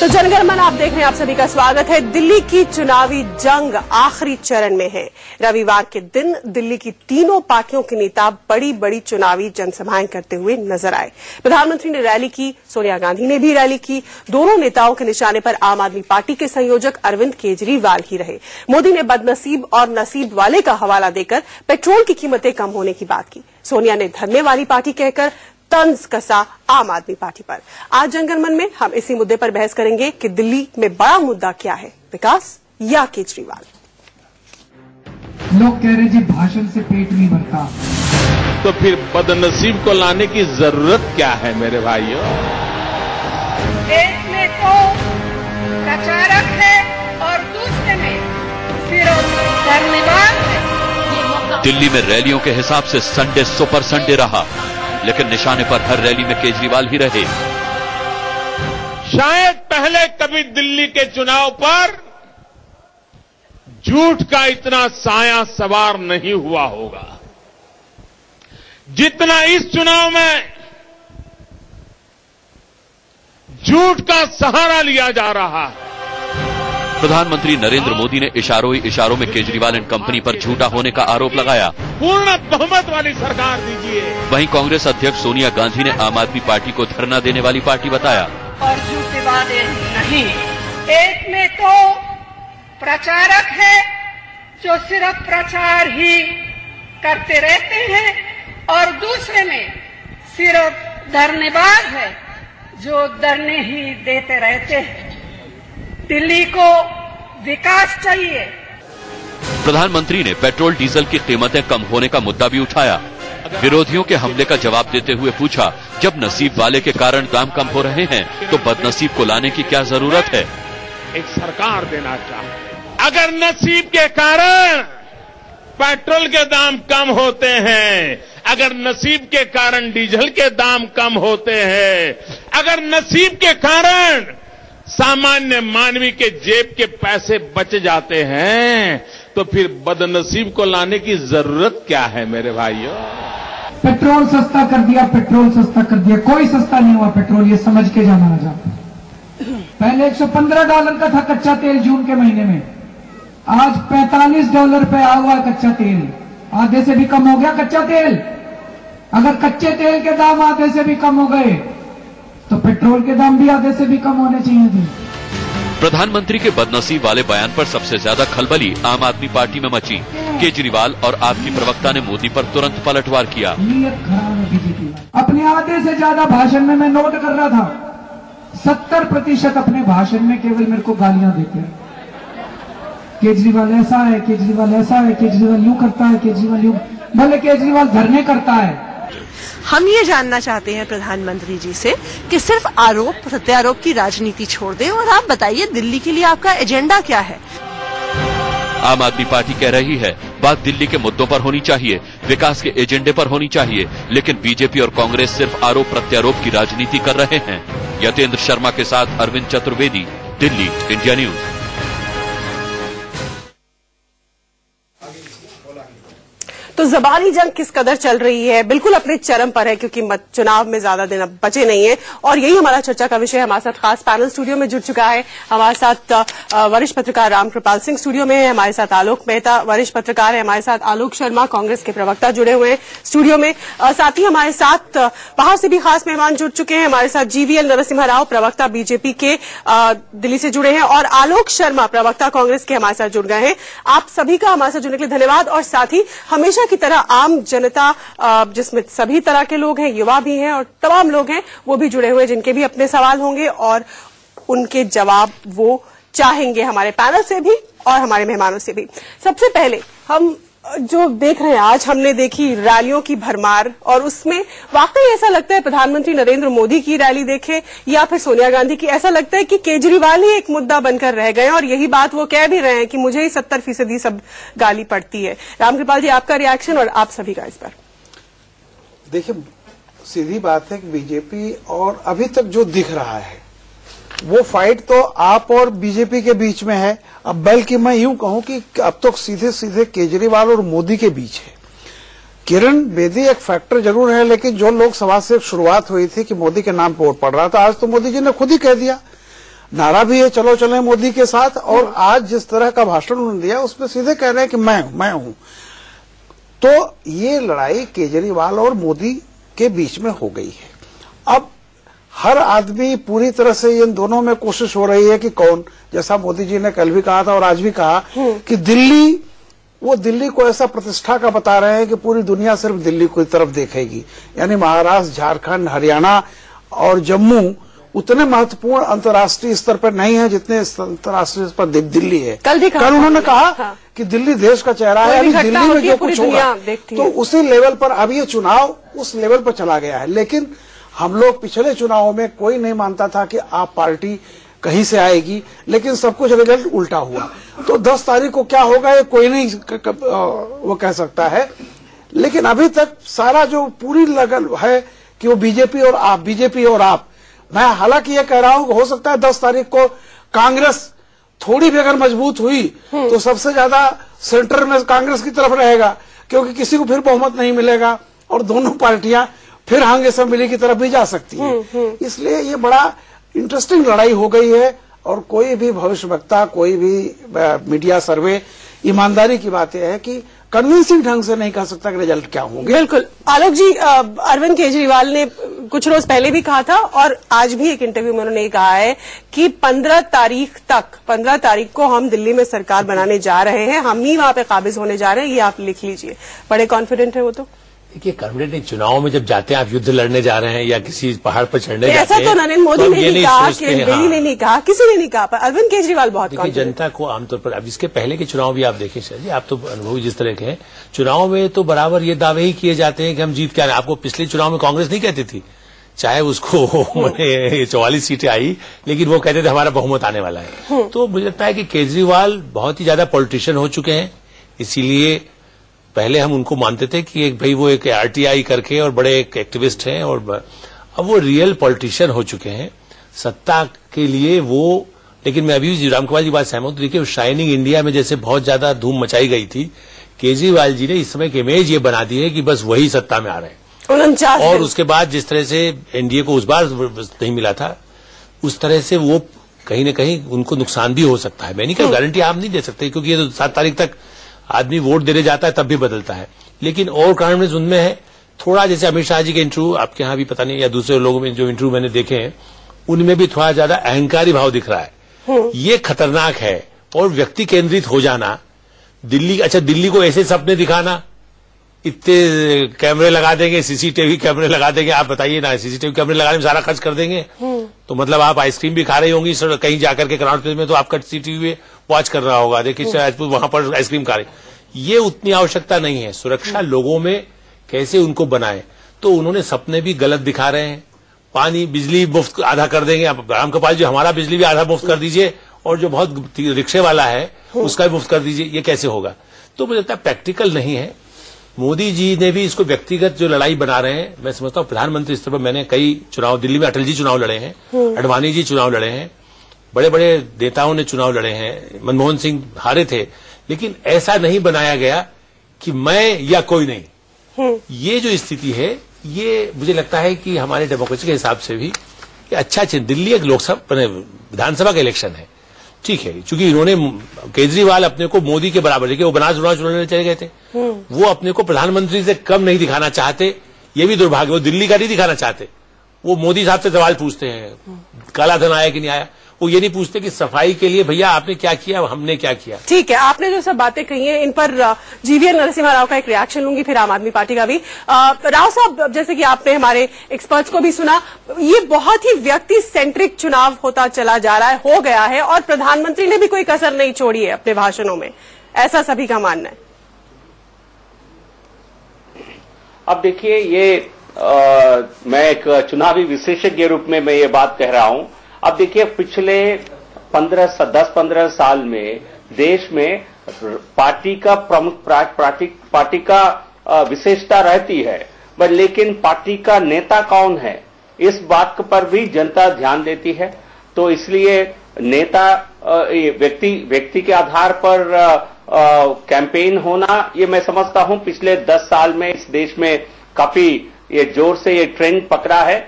तो जनगण मन आप देख रहे हैं, आप सभी का स्वागत है। दिल्ली की चुनावी जंग आखिरी चरण में है। रविवार के दिन दिल्ली की तीनों पार्टियों के नेता बड़ी बड़ी चुनावी जनसभाएं करते हुए नजर आए। प्रधानमंत्री ने रैली की, सोनिया गांधी ने भी रैली की। दोनों नेताओं के निशाने पर आम आदमी पार्टी के संयोजक अरविंद केजरीवाल ही रहे। मोदी ने बदनसीब और नसीब वाले का हवाला देकर पेट्रोल की कीमतें कम होने की बात की। सोनिया ने धरने वाली पार्टी कहकर तंज कसा आम आदमी पार्टी पर। आज जनगणमन में हम इसी मुद्दे पर बहस करेंगे कि दिल्ली में बड़ा मुद्दा क्या है, विकास या केजरीवाल। लोग कह रहे जी भाषण से पेट नहीं भरता, तो फिर बदनसीब को लाने की जरूरत क्या है मेरे भाइयों? एक में तो प्रचारक है और दूसरे में सिर्फ धर्मवाद है। दिल्ली में रैलियों के हिसाब से संडे सुपर संडे रहा, लेकिन निशाने पर हर रैली में केजरीवाल ही रहे। शायद पहले कभी दिल्ली के चुनाव पर झूठ का इतना साया सवार नहीं हुआ होगा जितना इस चुनाव में झूठ का सहारा लिया जा रहा है। प्रधानमंत्री नरेंद्र मोदी ने इशारों ही इशारों में केजरीवाल एंड कंपनी पर झूठा होने का आरोप लगाया। पूर्ण बहुमत वाली सरकार दीजिए। वहीं कांग्रेस अध्यक्ष सोनिया गांधी ने आम आदमी पार्टी को धरना देने वाली पार्टी बताया। और झूठे वादे नहीं। एक में तो प्रचारक है जो सिर्फ प्रचार ही करते रहते हैं और दूसरे में सिर्फ धरनेबाज है जो धरने ही देते रहते हैं। दिल्ली को विकास चाहिए। प्रधानमंत्री ने पेट्रोल डीजल की कीमतें कम होने का मुद्दा भी उठाया। विरोधियों के हमले का जवाब देते हुए पूछा, जब नसीब वाले के कारण दाम कम हो रहे हैं तो बदनसीब को लाने की क्या जरूरत है? एक सरकार देना चाहिए। अगर नसीब के कारण पेट्रोल के दाम कम होते हैं, अगर नसीब के कारण डीजल के दाम कम होते हैं, अगर नसीब के कारण सामान्य मानवी के जेब के पैसे बच जाते हैं, तो फिर बदनसीब को लाने की जरूरत क्या है मेरे भाइयों? पेट्रोल सस्ता कर दिया, पेट्रोल सस्ता कर दिया। कोई सस्ता नहीं हुआ पेट्रोल, ये समझ के जाना आ जाता। पहले $115 का था कच्चा तेल जून के महीने में, आज $45 पे आ हुआ कच्चा तेल। आधे से भी कम हो गया कच्चा तेल। अगर कच्चे तेल के दाम आधे से भी कम हो गए तो पेट्रोल के दाम भी आधे से भी कम होने चाहिए थे। प्रधानमंत्री के बदनसीब वाले बयान पर सबसे ज्यादा खलबली आम आदमी पार्टी में मची। केजरीवाल और आपकी प्रवक्ता ने मोदी पर तुरंत पलटवार किया। नीयत खराब है बीजेपी। अपने आधे से ज्यादा भाषण में मैं नोट कर रहा था, 70% अपने भाषण में केवल मेरे को गालियां देते हैं। केजरीवाल ऐसा है, केजरीवाल ऐसा है, केजरीवाल यूं करता है, केजरीवाल यूं। भले केजरीवाल धरने करता है। हम ये जानना चाहते हैं प्रधानमंत्री जी से कि सिर्फ आरोप प्रत्यारोप की राजनीति छोड़ दें और आप बताइए दिल्ली के लिए आपका एजेंडा क्या है। आम आदमी पार्टी कह रही है बात दिल्ली के मुद्दों पर होनी चाहिए, विकास के एजेंडे पर होनी चाहिए, लेकिन बीजेपी और कांग्रेस सिर्फ आरोप प्रत्यारोप की राजनीति कर रहे हैं। यतेंद्र शर्मा के साथ अरविंद चतुर्वेदी, दिल्ली, इंडिया न्यूज। तो जबानी जंग किस कदर चल रही है, बिल्कुल अपने चरम पर है, क्योंकि चुनाव में ज्यादा दिन अब बचे नहीं है और यही हमारा चर्चा का विषय है। हमारे साथ खास पैनल स्टूडियो में जुड़ चुका है। हमारे साथ वरिष्ठ पत्रकार रामकृपाल सिंह स्टूडियो में है, हमारे साथ आलोक मेहता वरिष्ठ पत्रकार है, हमारे साथ आलोक शर्मा कांग्रेस के प्रवक्ता जुड़े हुए हैं स्टूडियो में। साथ ही हमारे साथ बाहर से भी खास मेहमान जुड़ चुके हैं। हमारे साथ जीवीएल नरसिम्हा राव प्रवक्ता बीजेपी के दिल्ली से जुड़े हैं और आलोक शर्मा प्रवक्ता कांग्रेस के हमारे साथ जुड़ गए हैं। आप सभी का हमारे साथ जुड़ने के लिए धन्यवाद। और साथ ही हमेशा की तरह आम जनता, जिसमें सभी तरह के लोग हैं, युवा भी हैं और तमाम लोग हैं, वो भी जुड़े हुए, जिनके भी अपने सवाल होंगे और उनके जवाब वो चाहेंगे हमारे पैनल से भी और हमारे मेहमानों से भी। सबसे पहले हम जो देख रहे हैं, आज हमने देखी रैलियों की भरमार और उसमें वाकई ऐसा लगता है प्रधानमंत्री नरेंद्र मोदी की रैली देखे या फिर सोनिया गांधी की, ऐसा लगता है कि केजरीवाल ही एक मुद्दा बनकर रह गए और यही बात वो कह भी रहे हैं कि मुझे ही 70% सब गाली पड़ती है। रामकृपाल जी, आपका रिएक्शन और आप सभी का इस पर। देखिए, सीधी बात है कि बीजेपी और अभी तक जो दिख रहा है वो फाइट तो आप और बीजेपी के बीच में है। अब बल्कि मैं यूं कहूं कि अब तो सीधे सीधे केजरीवाल और मोदी के बीच है। किरण बेदी एक फैक्टर जरूर है, लेकिन जो लोकसभा से शुरुआत हुई थी कि मोदी के नाम पे वोट पड़ रहा था, आज तो मोदी जी ने खुद ही कह दिया नारा भी है चलो चले मोदी के साथ, और आज जिस तरह का भाषण उन्होंने दिया उसमें सीधे कह रहे हैं कि मैं हूं। तो ये लड़ाई केजरीवाल और मोदी के बीच में हो गई है। अब हर आदमी पूरी तरह से इन दोनों में कोशिश हो रही है कि कौन, जैसा मोदी जी ने कल भी कहा था और आज भी कहा कि दिल्ली को ऐसा प्रतिष्ठा का बता रहे हैं कि पूरी दुनिया सिर्फ दिल्ली की तरफ देखेगी। यानी महाराष्ट्र, झारखंड, हरियाणा और जम्मू उतने महत्वपूर्ण अंतर्राष्ट्रीय स्तर पर नहीं है जितने अंतर्राष्ट्रीय स्तर पर दिल्ली है। कल उन्होंने कहा कि दिल्ली देश का चेहरा है, अभी दिल्ली में जो कुछ होगा तो उसी लेवल पर अब ये चुनाव उस लेवल पर चला गया है। लेकिन हम लोग पिछले चुनावों में कोई नहीं मानता था कि आप पार्टी कहीं से आएगी, लेकिन सब कुछ रिजल्ट उल्टा हुआ। तो 10 तारीख को क्या होगा ये कोई नहीं वो कह सकता है। लेकिन अभी तक सारा जो पूरी लगन है कि वो बीजेपी और आप, मैं हालांकि ये कह रहा हूं कि हो सकता है 10 तारीख को कांग्रेस थोड़ी भी अगर मजबूत हुई तो सबसे ज्यादा सेंटर में कांग्रेस की तरफ रहेगा, क्योंकि किसी को फिर बहुमत नहीं मिलेगा और दोनों पार्टियां फिर आगे असेंबली की तरफ भी जा सकती है। इसलिए ये बड़ा इंटरेस्टिंग लड़ाई हो गई है और कोई भी भविष्यवक्ता, कोई भी मीडिया सर्वे, ईमानदारी की बात यह है कि कन्विंसिंग ढंग से नहीं कह सकता कि रिजल्ट क्या होंगे। बिल्कुल आलोक जी, अरविंद केजरीवाल ने कुछ रोज पहले भी कहा था और आज भी एक इंटरव्यू में उन्होंने कहा है कि 15 तारीख को हम दिल्ली में सरकार बनाने जा रहे हैं, हम ही वहां पे काबिज होने जा रहे हैं, ये आप लिख लीजिए। बड़े कॉन्फिडेंट है वो तो। देखिए कॉन्फिडेंट चुनाव में जब जाते हैं, आप युद्ध लड़ने जा रहे हैं या किसी पहाड़ पर चढ़ने जाते हैं, ऐसा तो नरेंद्र मोदी ने नहीं कहा, किरण बेदी ने नहीं कहा, किसी ने नहीं कहा, पर अरविंद केजरीवाल बहुत कॉन्फिडेंट। जनता को आमतौर पर, अब इसके पहले के चुनाव भी आप देखें सर जी, आप तो अनुभवी जिस तरह के हैं, चुनाव में तो बराबर ये दावे ही किए जाते हैं कि हम जीत के आ रहे हैं। आपको पिछले चुनाव में कांग्रेस नहीं कहती थी, चाहे उसको 44 सीटें आई, लेकिन वो कहते थे हमारा बहुमत आने वाला है। तो मुझे लगता है कि केजरीवाल बहुत ही ज्यादा पॉलिटिशियन हो चुके हैं, इसीलिए पहले हम उनको मानते थे कि भाई वो एक आरटीआई करके और बड़े एक एक्टिविस्ट हैं, और अब वो रियल पॉलिटिशियन हो चुके हैं सत्ता के लिए वो। लेकिन मैं अभी रामकुमार जी बात सहमत हूं। देखिए शाइनिंग इंडिया में जैसे बहुत ज्यादा धूम मचाई गई थी, केजरीवाल जी ने इस समय की इमेज ये बना दी है कि बस वही सत्ता में आ रहे हैं, और उसके बाद जिस तरह से एनडीए को उस बार नहीं मिला था, उस तरह से वो कहीं न कहीं उनको नुकसान भी हो सकता है। मैं नहीं कहूं, गारंटी आप नहीं दे सकते, क्योंकि ये तो 7 तारीख तक आदमी वोट देने जाता है तब भी बदलता है। लेकिन और कारण उनमें है थोड़ा, जैसे अमित शाह जी के इंटरव्यू आपके यहां भी पता नहीं, या दूसरे लोगों में जो इंटरव्यू मैंने देखे हैं, उनमें भी थोड़ा ज्यादा अहंकारी भाव दिख रहा है। ये खतरनाक है। और व्यक्ति केंद्रित हो जाना, दिल्ली को ऐसे सपने दिखाना, इतने कैमरे लगा देंगे, सीसीटीवी कैमरे लगा देंगे, आप बताइए ना, सीसीटीवी कैमरे लगाने में सारा खर्च कर देंगे, तो मतलब आप आइसक्रीम भी खा रही होंगी कहीं जाकर के कनाट प्लेस में, तो आपका सीसीटीवी वॉच कर रहा होगा, देखिए वहां पर आइसक्रीम खा रही। ये उतनी आवश्यकता नहीं है। सुरक्षा लोगों में कैसे उनको बनाए, तो उन्होंने सपने भी गलत दिखा रहे हैं। पानी, बिजली मुफ्त आधा कर देंगे, आप रामकृपाल जी हमारा बिजली भी आधा मुफ्त कर दीजिए, और जो बहुत रिक्शे वाला है उसका भी मुफ्त कर दीजिए, ये कैसे होगा? तो मुझे लगता है प्रैक्टिकल नहीं है। मोदी जी ने भी इसको व्यक्तिगत जो लड़ाई बना रहे हैं, मैं समझता हूं प्रधानमंत्री स्तर पर मैंने कई चुनाव, दिल्ली में अटल जी चुनाव लड़े हैं, अडवाणी जी चुनाव लड़े हैं, बड़े बड़े नेताओं ने चुनाव लड़े हैं, मनमोहन सिंह हारे थे, लेकिन ऐसा नहीं बनाया गया कि मैं या कोई नहीं। ये जो स्थिति है, ये मुझे लगता है कि हमारे डेमोक्रेसी के हिसाब से भी अच्छा चिन्ह। दिल्ली एक लोकसभा विधानसभा का इलेक्शन है, ठीक है, क्योंकि इन्होंने केजरीवाल अपने को मोदी के बराबर, देखिए वो बनास चुनाव चले गए थे, वो अपने को प्रधानमंत्री से कम नहीं दिखाना चाहते, ये भी दुर्भाग्य। वो दिल्ली का नहीं दिखाना चाहते, वो मोदी साहब से सवाल पूछते हैं, काला धन आया कि नहीं आया, वो ये नहीं पूछते कि सफाई के लिए भैया आपने क्या किया, हमने क्या किया। ठीक है, आपने जो सब बातें कही हैं, इन पर जीवीएल नरसिम्हा राव का एक रिएक्शन लूंगी, फिर आम आदमी पार्टी का भी। राव साहब, जैसे कि आपने हमारे एक्सपर्ट्स को भी सुना, ये बहुत ही व्यक्ति सेंट्रिक चुनाव होता चला जा रहा है, हो गया है, और प्रधानमंत्री ने भी कोई कसर नहीं छोड़ी है अपने भाषणों में, ऐसा सभी का मानना है। अब देखिए, ये मैं एक चुनावी विशेषज्ञ के रूप में मैं ये बात कह रहा हूं। अब देखिए, पिछले 10-15 साल में देश में पार्टी का प्रमुख पार्टी का विशेषता रहती है, पर लेकिन पार्टी का नेता कौन है, इस बात पर भी जनता ध्यान देती है। तो इसलिए नेता व्यक्ति के आधार पर कैंपेन होना, ये मैं समझता हूं पिछले 10 साल में इस देश में काफी ये जोर से ये ट्रेंड पकड़ा है।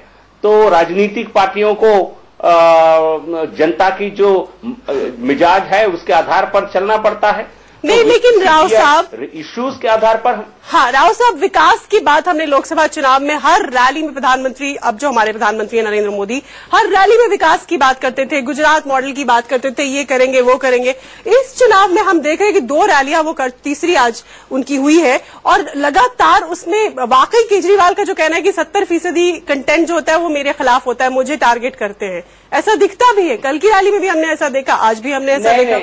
तो राजनीतिक पार्टियों को जनता की जो मिजाज है उसके आधार पर चलना पड़ता है। नहीं, लेकिन राव साहब इश्यूज के आधार पर। हाँ राव साहब, विकास की बात हमने लोकसभा चुनाव में हर रैली में प्रधानमंत्री, अब जो हमारे प्रधानमंत्री हैं नरेंद्र मोदी, हर रैली में विकास की बात करते थे, गुजरात मॉडल की बात करते थे, ये करेंगे वो करेंगे। इस चुनाव में हम देख रहे हैं कि 2 रैलियां वो तीसरी आज उनकी हुई है और लगातार उसमें वाकई केजरीवाल का जो कहना है कि 70% कंटेंट जो होता है वो मेरे खिलाफ होता है, मुझे टारगेट करते हैं, ऐसा दिखता भी है। कल की रैली में भी हमने ऐसा देखा, आज भी हमने ऐसा देखा।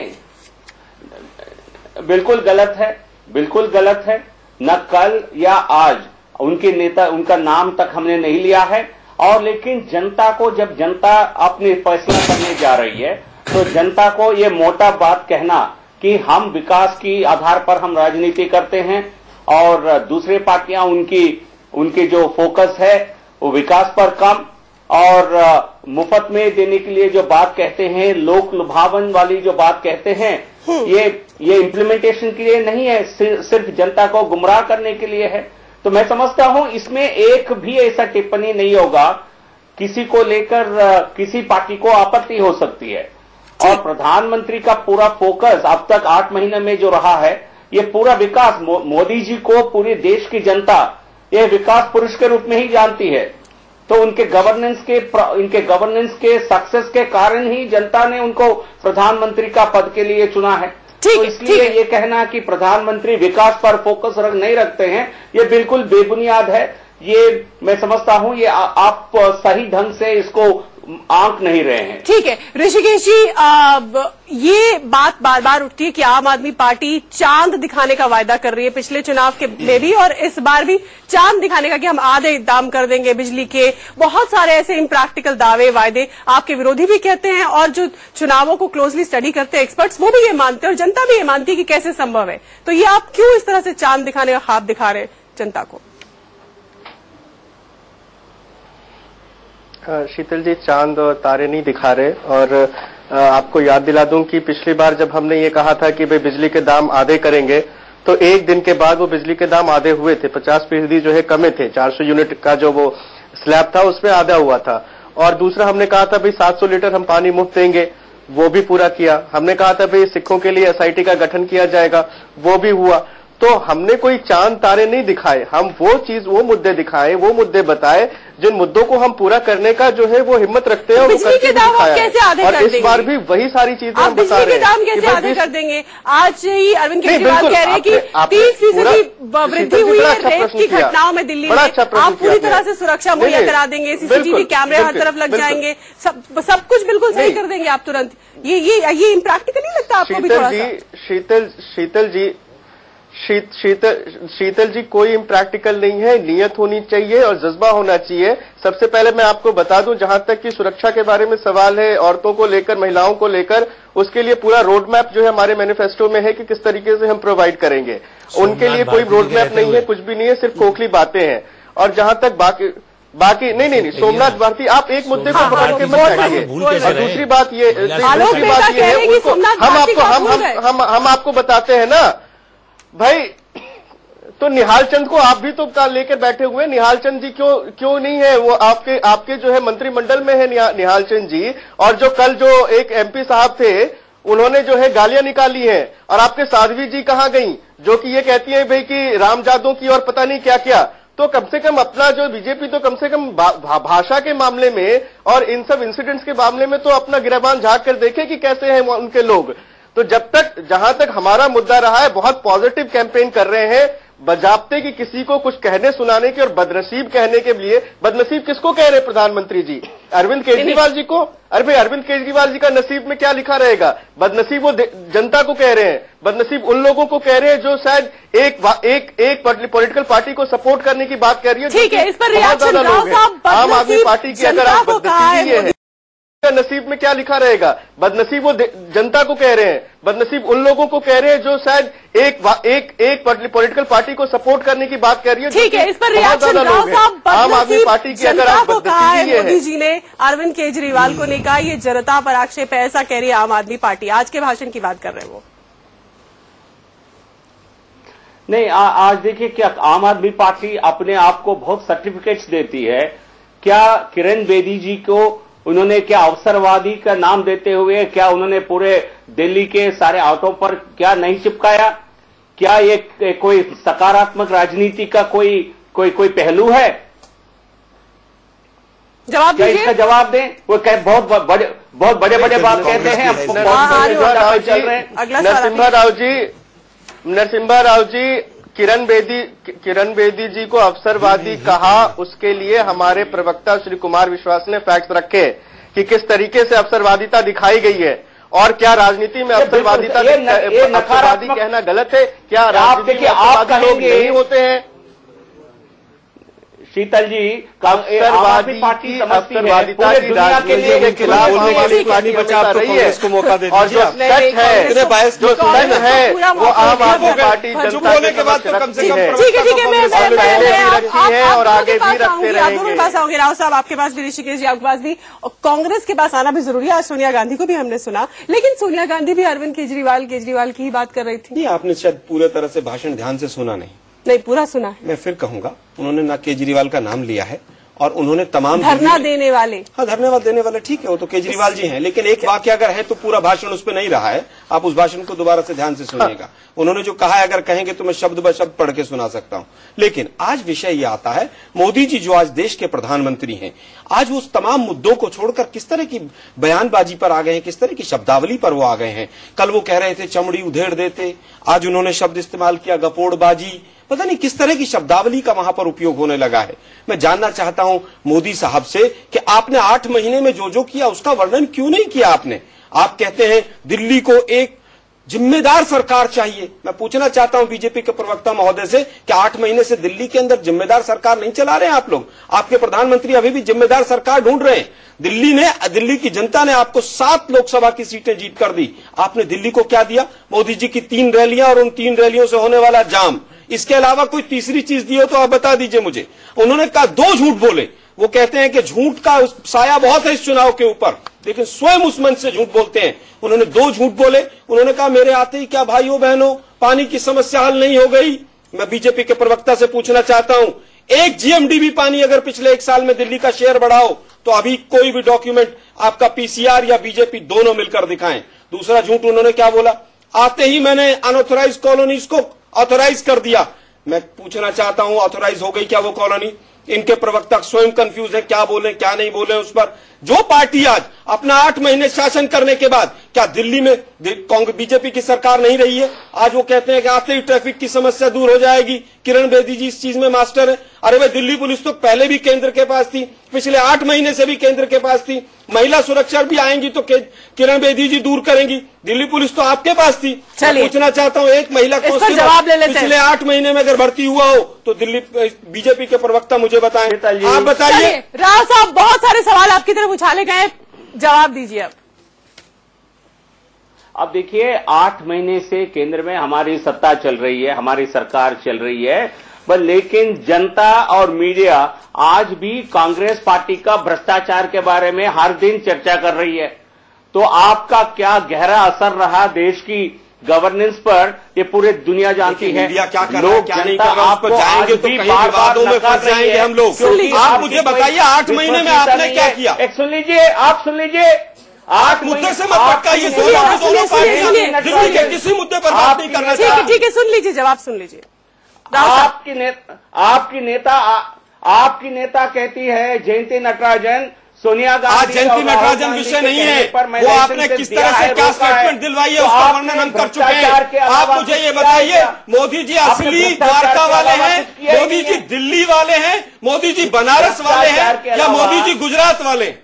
बिल्कुल गलत है, बिल्कुल गलत है। न कल या आज उनके नेता, उनका नाम तक हमने नहीं लिया है। और लेकिन जनता को, जब जनता अपने फैसला करने जा रही है तो जनता को ये मोटा बात कहना कि हम विकास की आधार पर हम राजनीति करते हैं और दूसरे पार्टियां उनकी जो फोकस है वो विकास पर कम और मुफ्त में देने के लिए जो बात कहते हैं, लोक लुभावन वाली जो बात कहते हैं, ये इम्प्लीमेंटेशन के लिए नहीं है, सिर्फ जनता को गुमराह करने के लिए है। तो मैं समझता हूं इसमें एक भी ऐसा टिप्पणी नहीं होगा, किसी को लेकर किसी पार्टी को आपत्ति हो सकती है। और प्रधानमंत्री का पूरा फोकस अब तक 8 महीने में जो रहा है, ये पूरा विकास, मोदी जी को पूरे देश की जनता ये विकास पुरुष के रूप में ही जानती है। तो उनके गवर्नेंस के सक्सेस के कारण ही जनता ने उनको प्रधानमंत्री का पद के लिए चुना है। तो इसलिए ये कहना कि प्रधानमंत्री विकास पर फोकस नहीं रखते हैं, ये बिल्कुल बेबुनियाद है। ये मैं समझता हूं ये आप सही ढंग से इसको आंक नहीं रहे हैं। ठीक है ऋषिकेश जी, ये बात बार बार उठती है कि आम आदमी पार्टी चांद दिखाने का वायदा कर रही है, पिछले चुनाव के में भी और इस बार भी चांद दिखाने का कि हम आधे दाम कर देंगे बिजली के। बहुत सारे ऐसे इम्प्रैक्टिकल दावे वायदे आपके विरोधी भी कहते हैं और जो चुनावों को क्लोजली स्टडी करते हैं एक्सपर्ट्स वो भी ये मानते हैं और जनता भी ये मानती है कि कैसे संभव है। तो ये आप क्यों इस तरह से चांद दिखाने का ख्वाब दिखा रहे हैं जनता को? शीतल जी, चांद और तारे नहीं दिखा रहे। और आपको याद दिला दूं कि पिछली बार जब हमने ये कहा था कि भाई बिजली के दाम आधे करेंगे, तो एक दिन के बाद वो बिजली के दाम आधे हुए थे, 50% जो है कमे थे। 400 यूनिट का जो वो स्लैब था उसमें आधा हुआ था। और दूसरा हमने कहा था भाई 700 लीटर हम पानी मुफ्त देंगे, वो भी पूरा किया। हमने कहा था भाई सिखों के लिए SIT का गठन किया जाएगा, वो भी हुआ। तो हमने कोई चांद तारे नहीं दिखाए, हम वो मुद्दे दिखाए, वो मुद्दे बताए जिन मुद्दों को हम पूरा करने का जो है वो हिम्मत रखते हैं और वो करके भी दिखाया। और इस बार भी वही सारी चीजें हम बता रहे हैं। बिजली के दाम कैसे आधे कर देंगे? आज ही अरविंद केजरीवाल कह रहे हैं कि 30% वृद्धि हुई है रेप की घटनाओं में दिल्ली में। आप पूरी तरह से सुरक्षा मुहैया करा देंगे, CCTV कैमरे हर तरफ लग जाएंगे, सब कुछ बिल्कुल सही कर देंगे आप तुरंत। ये इम्प्रैक्टिकल नहीं लगता आपको भी थोड़ा सा? शीतल जी, कोई इम्प्रैक्टिकल नहीं है। नियत होनी चाहिए और जज्बा होना चाहिए। सबसे पहले मैं आपको बता दूं, जहां तक कि सुरक्षा के बारे में सवाल है, औरतों को लेकर, महिलाओं को लेकर, उसके लिए पूरा रोड मैप जो है हमारे मैनिफेस्टो में है कि किस तरीके से हम प्रोवाइड करेंगे। उनके लिए कोई रोड मैप नहीं है, कुछ भी नहीं है, सिर्फ खोखली बातें हैं। और जहां तक बाकी नहीं, सोमनाथ भारती, आप एक मुद्दे को पकड़ के मत जाइए। और दूसरी बात ये है, हम आपको बताते हैं ना भाई, तो निहाल चंद को आप भी तो लेकर बैठे हुए। निहाल चंद जी क्यों नहीं है? वो आपके जो है मंत्रिमंडल में है निहाल चंद जी। और जो कल जो एक MP साहब थे, उन्होंने जो है गालियां निकाली हैं। और आपके साध्वी जी कहां गई, जो कि ये कहती है भाई कि राम जादों की और पता नहीं क्या क्या। तो कम से कम अपना जो बीजेपी तो कम से कम भाषा के मामले में और इन सब इंसिडेंट्स के मामले में तो अपना गिरबान झांक कर देखे कि कैसे हैं उनके लोग। तो जहां तक हमारा मुद्दा रहा है, बहुत पॉजिटिव कैंपेन कर रहे हैं, बजाबते कि किसी को कुछ कहने सुनाने के और बदनसीब कहने के लिए। बदनसीब किसको कह रहे हैं प्रधानमंत्री जी? अरविंद केजरीवाल जी को? अरे भाई, अरविंद केजरीवाल जी का नसीब में क्या लिखा रहेगा? बदनसीब वो जनता को कह रहे हैं, बदनसीब उन लोगों को कह रहे हैं जो शायद एक पॉलिटिकल पार्टी को सपोर्ट करने की बात कर रही है। ठीक है, इस पर रिएक्शन आम आदमी पार्टी की अगर आप बदनसीबी है, नसीब में क्या लिखा रहेगा? बदनसीब वो जनता को कह रहे हैं, बदनसीब उन लोगों को कह रहे हैं जो शायद एक पॉलिटिकल पार्टी को सपोर्ट करने की बात कर रही है। ठीक है, इस पर रिएक्शन आम आदमी पार्टी की अगर आप बदनसीबी है। मोदी जी ने अरविंद केजरीवाल को नहीं कहा, ये जनता पर आक्षेप है, ऐसा कह रही है आम आदमी पार्टी। आज के भाषण की बात कर रहे हैं वो। नहीं, आज देखिए क्या आम आदमी पार्टी अपने आप को बहुत सर्टिफिकेट्स देती है। क्या किरण बेदी जी को उन्होंने क्या अवसरवादी का नाम देते हुए क्या उन्होंने पूरे दिल्ली के सारे ऑटो पर क्या नहीं चिपकाया? क्या ये कोई सकारात्मक राजनीति का कोई पहलू है? जवाब दीजिए। इसका जवाब दें। वो बहुत बड़े बात कहते हैं। नरसिम्हा राव जी किरण बेदी जी को अवसरवादी कहा, उसके लिए हमारे प्रवक्ता श्री कुमार विश्वास ने फैक्ट्स रखे कि किस तरीके से अवसरवादिता दिखाई गई है और क्या राजनीति में अवसरवादी कहना गलत है? क्या राजनीति में अवसरवादी लोग नहीं होते हैं? शीतल जी, अवसरवादी पार्टी अवसरवादिता की राजनीति के खिलाफ आम आदमी पार्टी बचा रही है इसको मौका दे और जो सच है, जो सच है वो आम आदमी पार्टी जनता के बाद कम से कम ठीक है पहले भी रखी है और आगे भी रखते रहेंगे। दोनों के पास आओगे, राव साहब आपके पास भी, ऋषिकेश जी आपके पास भी, और कांग्रेस के पास आना भी जरूरी है। आज सोनिया गांधी को भी हमने सुना, लेकिन सोनिया गांधी भी अरविंद केजरीवाल की ही बात कर रही थी। नहीं, आपने शायद पूरे तरह से भाषण ध्यान से सुना नहीं, पूरा सुना है। मैं फिर कहूंगा, उन्होंने ना केजरीवाल का नाम लिया है और उन्होंने तमाम धरना देने वाले, हाँ धन्यवाद देने वाले, ठीक है, वो तो केजरीवाल जी हैं, लेकिन एक वाक्य अगर है तो पूरा भाषण उस पर नहीं रहा है। आप उस भाषण को दोबारा से ध्यान से सुनिएगा। उन्होंने जो कहा है अगर कहेंगे तो मैं शब्द ब शब्द पढ़ के सुना सकता हूं। लेकिन आज विषय ये आता है, मोदी जी जो आज देश के प्रधानमंत्री हैं, आज वो उस तमाम मुद्दों को छोड़कर किस तरह की बयानबाजी पर आ गए हैं, किस तरह की शब्दावली पर वो आ गए हैं। कल वो कह रहे थे चमड़ी उधेड़ देते, आज उन्होंने शब्द इस्तेमाल किया गपोड़बाजी, पता नहीं किस तरह की शब्दावली का वहां पर उपयोग होने लगा है। मैं जानना चाहता हूं मोदी साहब से कि आपने 8 महीने में जो किया उसका वर्णन क्यों नहीं किया आपने? आप कहते हैं दिल्ली को एक जिम्मेदार सरकार चाहिए। मैं पूछना चाहता हूं बीजेपी के प्रवक्ता महोदय से कि 8 महीने से दिल्ली के अंदर जिम्मेदार सरकार नहीं चला रहे हैं आप लोग? आपके प्रधानमंत्री अभी भी जिम्मेदार सरकार ढूंढ रहे हैं। दिल्ली की जनता ने आपको 7 लोकसभा की सीटें जीत कर दी। आपने दिल्ली को क्या दिया? मोदी जी की 3 रैलियां और उन 3 रैलियों से होने वाला जाम। इसके अलावा कोई तीसरी चीज दी हो तो आप बता दीजिए मुझे। उन्होंने कहा 2 झूठ बोले। वो कहते हैं कि झूठ का साया बहुत है इस चुनाव के ऊपर, लेकिन स्वयं उस मंच से झूठ बोलते हैं। उन्होंने 2 झूठ बोले। उन्होंने कहा मेरे आते ही क्या भाइयों बहनों पानी की समस्या हल नहीं हो गई। मैं बीजेपी के प्रवक्ता से पूछना चाहता हूं, 1 जीएमडीबी पानी अगर पिछले 1 साल में दिल्ली का शेयर बढ़ाओ तो अभी कोई भी डॉक्यूमेंट आपका पीसीआर या बीजेपी दोनों मिलकर दिखाएं। दूसरा झूठ उन्होंने क्या बोला? आते ही मैंने अनऑथोराइज कॉलोनीज को ऑथोराइज कर दिया। मैं पूछना चाहता हूं ऑथोराइज हो गई क्या वो कॉलोनी? इनके प्रवक्ता स्वयं कंफ्यूज है, क्या बोले क्या नहीं बोले उस पर। जो पार्टी आज अपना 8 महीने शासन करने के बाद क्या दिल्ली में बीजेपी की सरकार नहीं रही है? आज वो कहते हैं कि आते ही ट्रैफिक की समस्या दूर हो जाएगी। किरण बेदी जी इस चीज में मास्टर है। अरे भाई, दिल्ली पुलिस तो पहले भी केंद्र के पास थी, पिछले 8 महीने से भी केंद्र के पास थी। महिला सुरक्षा भी आएंगी तो किरण बेदी जी दूर करेंगी। दिल्ली पुलिस तो आपके पास थी। पूछना चाहता हूँ, एक महिला को पिछले 8 महीने में अगर भर्ती हुआ हो तो दिल्ली बीजेपी के प्रवक्ता मुझे बताएं। आप बताइए। राव साहब, बहुत सारे सवाल आपकी तरफ उछाले गए, जवाब दीजिए। अब देखिए, 8 महीने से केंद्र में हमारी सत्ता चल रही है, हमारी सरकार चल रही है, पर लेकिन जनता और मीडिया आज भी कांग्रेस पार्टी का भ्रष्टाचार के बारे में हर दिन चर्चा कर रही है। तो आपका क्या गहरा असर रहा देश की गवर्नेंस पर, ये पूरे दुनिया जानती है। मीडिया क्या कर रहा है, क्या नहीं कर रहा है, उस पर जाएंगे तो कहीं विवादों में फंस जाएंगे हम लोग। आप मुझे बताइए 8 महीने में आपने क्या किया? सुन लीजिए, आप सुन लीजिए। आप मुद्दे से मत भटकाइए। दिल्ली के किसी मुद्दे पर बात नहीं करना चाहिए। ठीक है, सुन लीजिए, जवाब सुन लीजिए। आपकी नेता कहती है जयंती नटराजन, सोनिया गांधी। आज जयंती नटराजन विषय नहीं है, वो आपने किस तरह से क्या स्टेटमेंट दिलवाई है उसका वर्णन हम कर चुके हैं। आप मुझे ये बताइए, मोदी जी असली द्वारका वाले हैं, मोदी जी दिल्ली वाले हैं, मोदी जी बनारस वाले हैं, या मोदी जी गुजरात वाले?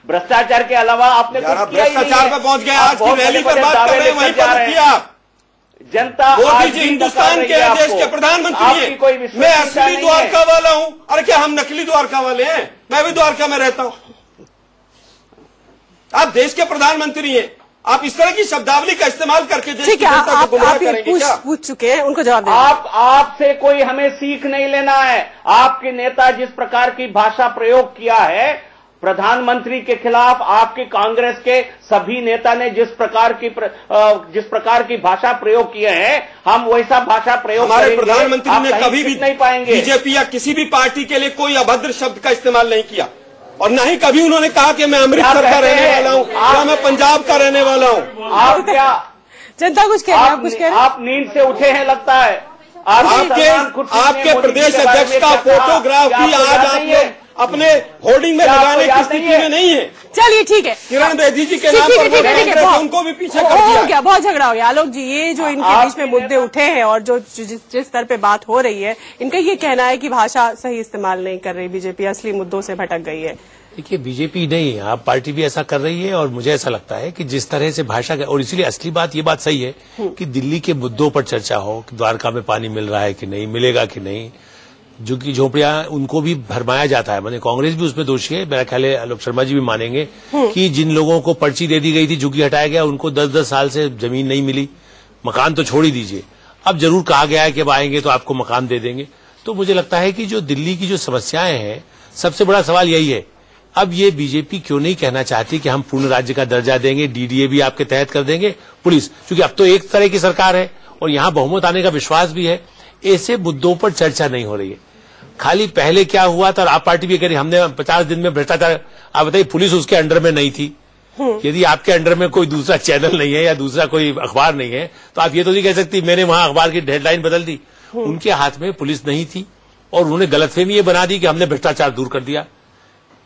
भ्रष्टाचार के अलावा आपने भ्रष्टाचार पर पहुंच गए। आज की रैली पर बात कर रहे हैं, वहीं पर किया आप। जनता मोदी जी हिंदुस्तान के देश के प्रधानमंत्री हैं। मैं असली द्वारका वाला हूं। अरे क्या हम नकली द्वारका वाले हैं? मैं भी द्वारका में रहता हूं। आप देश के प्रधानमंत्री हैं, आप इस तरह की शब्दावली का इस्तेमाल करके देश की जनता को गुमराह करेंगे क्या? पूछ चुके हैं, उनको जवाब दें। आपसे कोई हमें सीख नहीं लेना है। आपके नेता जिस प्रकार की भाषा प्रयोग किया है, प्रधानमंत्री के खिलाफ आपके कांग्रेस के सभी नेता ने जिस प्रकार की भाषा प्रयोग किए हैं, हम वैसा भाषा प्रयोग हमारे प्रधानमंत्री ने कभी भी नहीं पाएंगे। बीजेपी या किसी भी पार्टी के लिए कोई अभद्र शब्द का इस्तेमाल नहीं किया, और न ही कभी उन्होंने कहा कि मैं अमृतसर का रहने वाला हूं या मैं पंजाब का रहने वाला हूं। आप क्या जनता कुछ कह रहे हैं? कुछ कह रहे हैं? आप नींद से उठे हैं लगता है। आपके प्रदेश अध्यक्ष का फोटोग्राफ भी आज आप लोग अपने होर्डिंग में लगाने की स्थिति में नहीं है। चलिए ठीक है, किरण बेदी जी के नाम पर उनको भी पीछे कर दिया। हो गया, बहुत झगड़ा हो गया। आलोक जी, ये जो इनके बीच में मुद्दे उठे हैं और जो जिस स्तर पे बात हो रही है, इनका ये कहना है कि भाषा सही इस्तेमाल नहीं कर रही बीजेपी, असली मुद्दों से भटक गई है। देखिए, बीजेपी नहीं, आप पार्टी भी ऐसा कर रही है, और मुझे ऐसा लगता है कि जिस तरह से भाषा का, और इसीलिए असली बात, ये बात सही है कि दिल्ली के मुद्दों पर चर्चा हो कि द्वारका में पानी मिल रहा है कि नहीं, मिलेगा कि नहीं, जो कि झोपड़ियां उनको भी भरमाया जाता है। मैंने कांग्रेस भी उसमें दोषी है, मेरा ख्याल है आलोक शर्मा जी भी मानेंगे कि जिन लोगों को पर्ची दे दी गई थी, झुग्गी हटाया गया, उनको 10-10 साल से जमीन नहीं मिली, मकान तो छोड़ ही दीजिए, अब जरूर कहा गया है कि अब आएंगे तो आपको मकान दे देंगे। तो मुझे लगता है कि जो दिल्ली की जो समस्याएं हैं, सबसे बड़ा सवाल यही है, अब ये बीजेपी क्यों नहीं कहना चाहती कि हम पूर्ण राज्य का दर्जा देंगे, डीडीए भी आपके तहत कर देंगे, पुलिस, क्योंकि अब तो एक तरह की सरकार है और यहां बहुमत आने का विश्वास भी है। ऐसे मुद्दों पर चर्चा नहीं हो रही है। खाली पहले क्या हुआ था, और आप पार्टी भी कह रही हमने 50 दिन में भ्रष्टाचार, आप बताइए, पुलिस उसके अंडर में नहीं थी। यदि आपके अंडर में कोई दूसरा चैनल नहीं है या दूसरा कोई अखबार नहीं है, तो आप ये तो नहीं कह सकती मैंने वहां अखबार की हेडलाइन बदल दी। उनके हाथ में पुलिस नहीं थी और उन्होंने गलतफहमी ये बना दी कि हमने भ्रष्टाचार दूर कर दिया।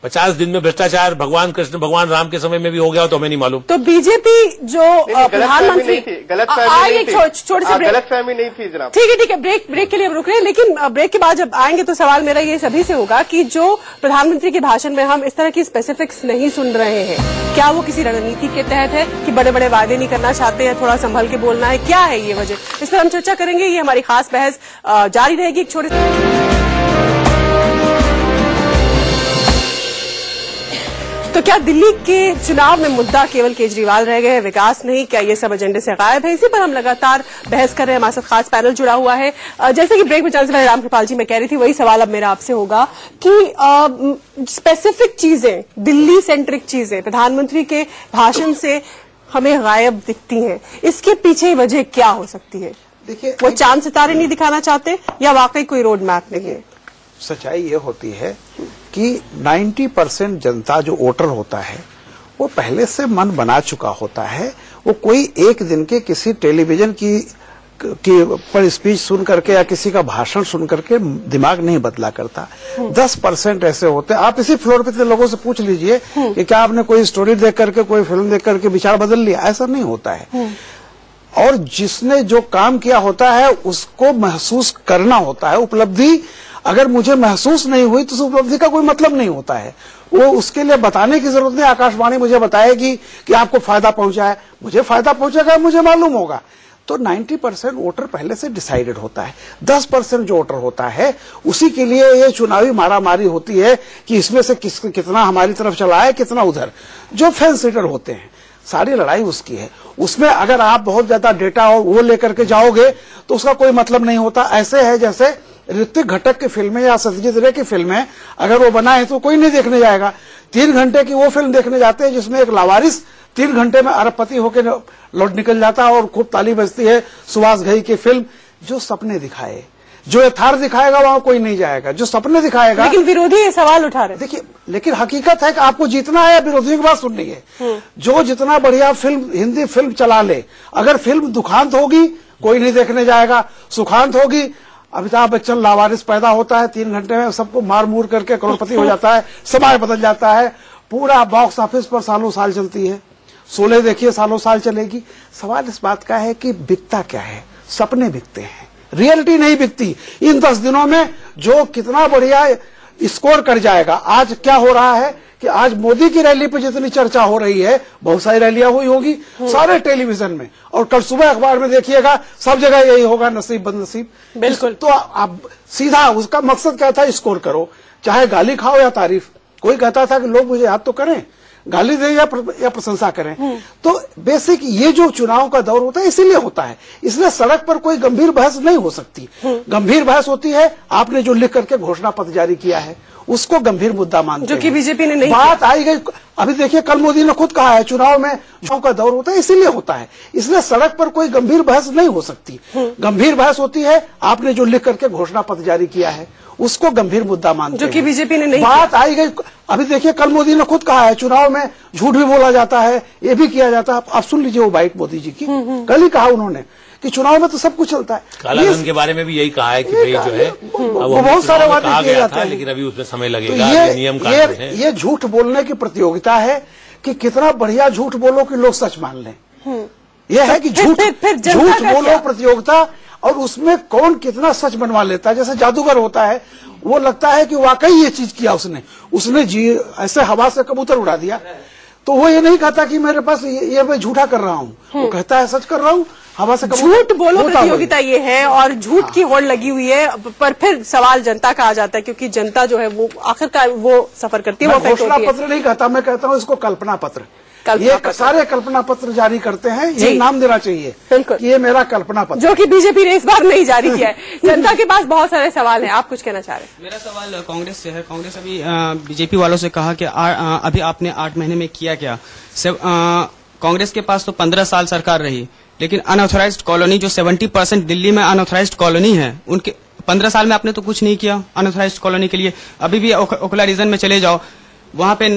50 दिन में भ्रष्टाचार भगवान कृष्ण भगवान राम के समय में भी हो गया तो हमें नहीं मालूम। तो बीजेपी जो प्रधानमंत्री, गलतफहमी नहीं थी जनाब। ठीक है, ब्रेक के लिए हम रुक रहे हैं, लेकिन ब्रेक के बाद जब आएंगे तो सवाल मेरा ये सभी से होगा कि जो प्रधानमंत्री के भाषण में हम इस तरह की स्पेसिफिक्स नहीं सुन रहे हैं, क्या वो किसी रणनीति के तहत है कि बड़े बड़े वादे नहीं करना चाहते हैं, थोड़ा संभल के बोलना है, क्या है ये वजह? इस पर हम चर्चा करेंगे। ये हमारी खास बहस जारी रहेगी एक छोटे तो क्या दिल्ली के चुनाव में मुद्दा केवल केजरीवाल रह गए, विकास नहीं? क्या ये सब एजेंडे से गायब है? इसी पर हम लगातार बहस कर रहे हैं। हमारे साथ खास पैनल जुड़ा हुआ है। जैसे कि ब्रेक में जाने से पहले रामकृपाल जी मैं कह रही थी, वही सवाल अब मेरा आपसे होगा कि स्पेसिफिक चीजें, दिल्ली सेंट्रिक चीजें प्रधानमंत्री के भाषण से हमें गायब दिखती हैं, इसके पीछे वजह क्या हो सकती है? देखिए, वो चांद सितारे नहीं दिखाना चाहते या वाकई कोई रोड मैप नहीं है? सच्चाई ये होती है कि 90% जनता जो वोटर होता है वो पहले से मन बना चुका होता है। वो कोई एक दिन के किसी टेलीविजन की पर स्पीच सुन करके या किसी का भाषण सुन करके दिमाग नहीं बदला करता। 10% ऐसे होते हैं। आप इसी फ्लोर पे लोगों से पूछ लीजिए कि क्या आपने कोई स्टोरी देख करके, कोई फिल्म देख करके विचार बदल लिया? ऐसा नहीं होता है। और जिसने जो काम किया होता है उसको महसूस करना होता है। उपलब्धि अगर मुझे महसूस नहीं हुई तो उस उपलब्धि का कोई मतलब नहीं होता है। वो उसके लिए बताने की जरूरत नहीं। आकाशवाणी मुझे बताएगी कि आपको फायदा पहुंचा है, मुझे फायदा पहुंचेगा, मुझे मालूम होगा। तो 90% वोटर पहले से डिसाइडेड होता है। 10% जो वोटर होता है उसी के लिए ये चुनावी मारामारी होती है कि इसमें से कितना हमारी तरफ चला है, कितना उधर। जो फेंस सीटर होते हैं, सारी लड़ाई उसकी है। उसमें अगर आप बहुत ज्यादा डेटा और वो लेकर के जाओगे तो उसका कोई मतलब नहीं होता। ऐसे है जैसे ऋतिक घटक की फिल्में या सत्यजीत रे की फिल्में अगर वो बनाए तो कोई नहीं देखने जाएगा। 3 घंटे की वो फिल्म देखने जाते हैं जिसमें एक लावारिस 3 घंटे में अरबपति होकर लौट निकल जाता है और खूब ताली बजती है। सुभाष घई की फिल्म जो सपने दिखाए, जो यथार्थ दिखाएगा वहां कोई नहीं जाएगा। जो सपने दिखाएगा, लेकिन विरोधी ये सवाल उठा रहे। देखिए, लेकिन हकीकत है कि आपको जीतना है या विरोधियों की बात सुननी है। जो जितना बढ़िया फिल्म, हिंदी फिल्म चला ले, अगर फिल्म दुखांत होगी कोई नहीं देखने जाएगा, सुखांत होगी, अमिताभ बच्चन लावारिस पैदा होता है, 3 घंटे में सबको मार मूर करके करोड़पति हो जाता है, समाज बदल जाता है, पूरा बॉक्स ऑफिस पर सालों साल चलती है। शोले देखिए, सालों साल चलेगी। सवाल इस बात का है कि बिकता क्या है? सपने बिकते हैं, रियलिटी नहीं बिकती। इन 10 दिनों में जो कितना बढ़िया स्कोर कर जाएगा। आज क्या हो रहा है कि आज मोदी की रैली पे जितनी चर्चा हो रही है, बहुत सारी रैलियां हुई होगी सारे टेलीविजन में, और कल सुबह अखबार में देखिएगा सब जगह यही होगा, नसीब बदनसीब। बिल्कुल। तो आप सीधा उसका मकसद क्या था? स्कोर करो, चाहे गाली खाओ या तारीफ, कोई कहता था कि लोग मुझे याद तो करें, गाली दें या प्रशंसा करें। तो बेसिक ये जो चुनाव का दौर होता है इसीलिए होता है, इसलिए सड़क पर कोई गंभीर बहस नहीं हो सकती। गंभीर बहस होती है आपने जो लिख करके घोषणा पत्र जारी किया है उसको गंभीर मुद्दा मानते हैं, जो कि बीजेपी ने नहीं बात आई गई। अभी देखिए कल मोदी ने खुद कहा है चुनाव में चुनाव का दौर होता है इसीलिए होता है, इसलिए सड़क पर कोई गंभीर बहस नहीं हो सकती। गंभीर बहस होती है आपने जो लिख करके घोषणा पत्र जारी किया है उसको गंभीर मुद्दा मानते हैं, जो कि बीजेपी ने नहीं बात आई गई। अभी देखिए कल मोदी ने खुद कहा है चुनाव में झूठ भी बोला जाता है, ये भी किया जाता है। आप सुन लीजिए वो बाइट मोदी जी की, कल ही कहा उन्होंने कि चुनाव में तो सब कुछ चलता है। कालाधन के बारे में भी यही कहा है कि भाई जो है वो बहुत सारे बातें किए जाते हैं, लेकिन अभी उसमें समय तो लगेगा। नियम कानून है। ये झूठ बोलने की प्रतियोगिता है कि कितना बढ़िया झूठ बोलो कि लोग सच मान लें। यह है कि झूठ बोलो प्रतियोगिता, और उसमें कौन कितना सच बनवा लेता है। जैसे जादूगर होता है, वो लगता है कि वाकई ये चीज किया उसने जी ऐसे हवा से कबूतर उड़ा दिया, तो वो ये नहीं कहता कि मेरे पास ये मैं झूठा कर रहा हूँ, वो कहता है सच कर रहा हूँ, हवा से कबूतर। झूठ बोलो प्रतियोगिता ये है और झूठ की होड़ लगी हुई है, पर फिर सवाल जनता का आ जाता है, क्योंकि जनता जो है वो आखिरकार वो सफर करती है। वो घोषणा पत्र नहीं कहता, मैं कहता हूँ इसको कल्पना पत्र। ये सारे कल्पना पत्र जारी करते हैं, ये नाम देना चाहिए कि ये मेरा कल्पना पत्र, जो कि बीजेपी ने इस बार नहीं जारी किया है। जनता के पास बहुत सारे सवाल हैं, आप कुछ कहना चाह रहे हैं? मेरा सवाल कांग्रेस से है। कांग्रेस अभी बीजेपी वालों से कहा कि अभी आपने 8 महीने में किया क्या? कांग्रेस के पास तो 15 साल सरकार रही, लेकिन अनऑथराइज्ड कॉलोनी जो 70% दिल्ली में अनऑथराइज्ड कॉलोनी है, उनके 15 साल में आपने तो कुछ नहीं किया अनऑथराइज्ड कॉलोनी के लिए। अभी भी ओखला रीजन में चले जाओ, वहां पे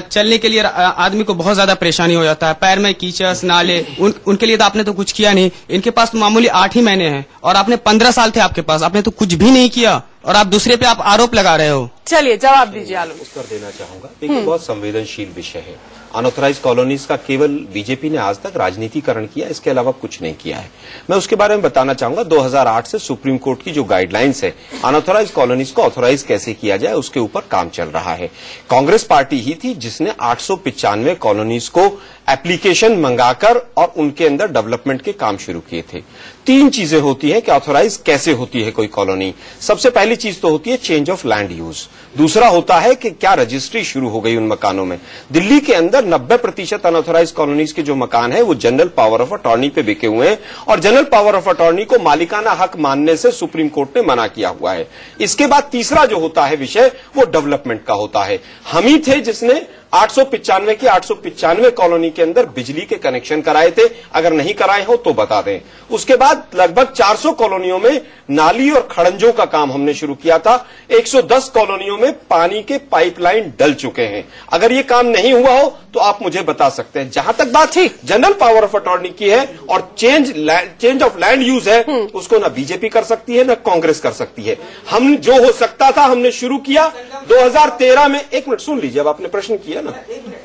चलने के लिए आदमी को बहुत ज्यादा परेशानी हो जाता है, पैर में कीचड़ नाले, उनके लिए तो आपने तो कुछ किया नहीं। इनके पास तो मामूली 8 ही महीने हैं और आपने 15 साल थे आपके पास, आपने तो कुछ भी नहीं किया और आप दूसरे पे आप आरोप लगा रहे हो। चलिए जवाब दीजिए। आलोक उत्तर देना चाहूंगा। देखिए बहुत संवेदनशील विषय है। अनऑथराइज्ड कॉलोनीज का केवल बीजेपी ने आज तक राजनीतिकरण किया, इसके अलावा कुछ नहीं किया है। मैं उसके बारे में बताना चाहूंगा। 2008 से सुप्रीम कोर्ट की जो गाइडलाइंस है अनऑथराइज्ड कॉलोनीज को ऑथराइज कैसे किया जाए उसके ऊपर काम चल रहा है। कांग्रेस पार्टी ही थी जिसने 895 कॉलोनीज को एप्लीकेशन मंगाकर और उनके अंदर डेवलपमेंट के काम शुरू किए थे। 3 चीजें होती हैं कि ऑथराइज कैसे होती है कोई कॉलोनी। सबसे पहली चीज तो होती है चेंज ऑफ लैंड यूज, दूसरा होता है कि क्या रजिस्ट्री शुरू हो गई उन मकानों में। दिल्ली के अंदर 90% अनऑथराइज कॉलोनीज के जो मकान है वो जनरल पावर ऑफ अटॉर्नी पे बिके हुए हैं और जनरल पावर ऑफ अटॉर्नी को मालिकाना हक मानने से सुप्रीम कोर्ट ने मना किया हुआ है। इसके बाद तीसरा जो होता है विषय वो डेवलपमेंट का होता है। हम ही थे जिसने 895 की 895 कॉलोनी के अंदर बिजली के कनेक्शन कराए थे, अगर नहीं कराए हो तो बता दें। उसके बाद लगभग 400 कॉलोनियों में नाली और खड़ंजों का काम हमने शुरू किया था। 110 कॉलोनियों में पानी के पाइपलाइन डल चुके हैं। अगर ये काम नहीं हुआ हो तो आप मुझे बता सकते हैं। जहां तक बात जनरल पावर ऑफ अटॉर्नी की है और चेंज ऑफ लैंड यूज है, उसको ना बीजेपी कर सकती है ना कांग्रेस कर सकती है। हम जो हो सकता था हमने शुरू किया 2013 में। एक मिनट सुन लीजिए, अब आपने प्रश्न किया ना,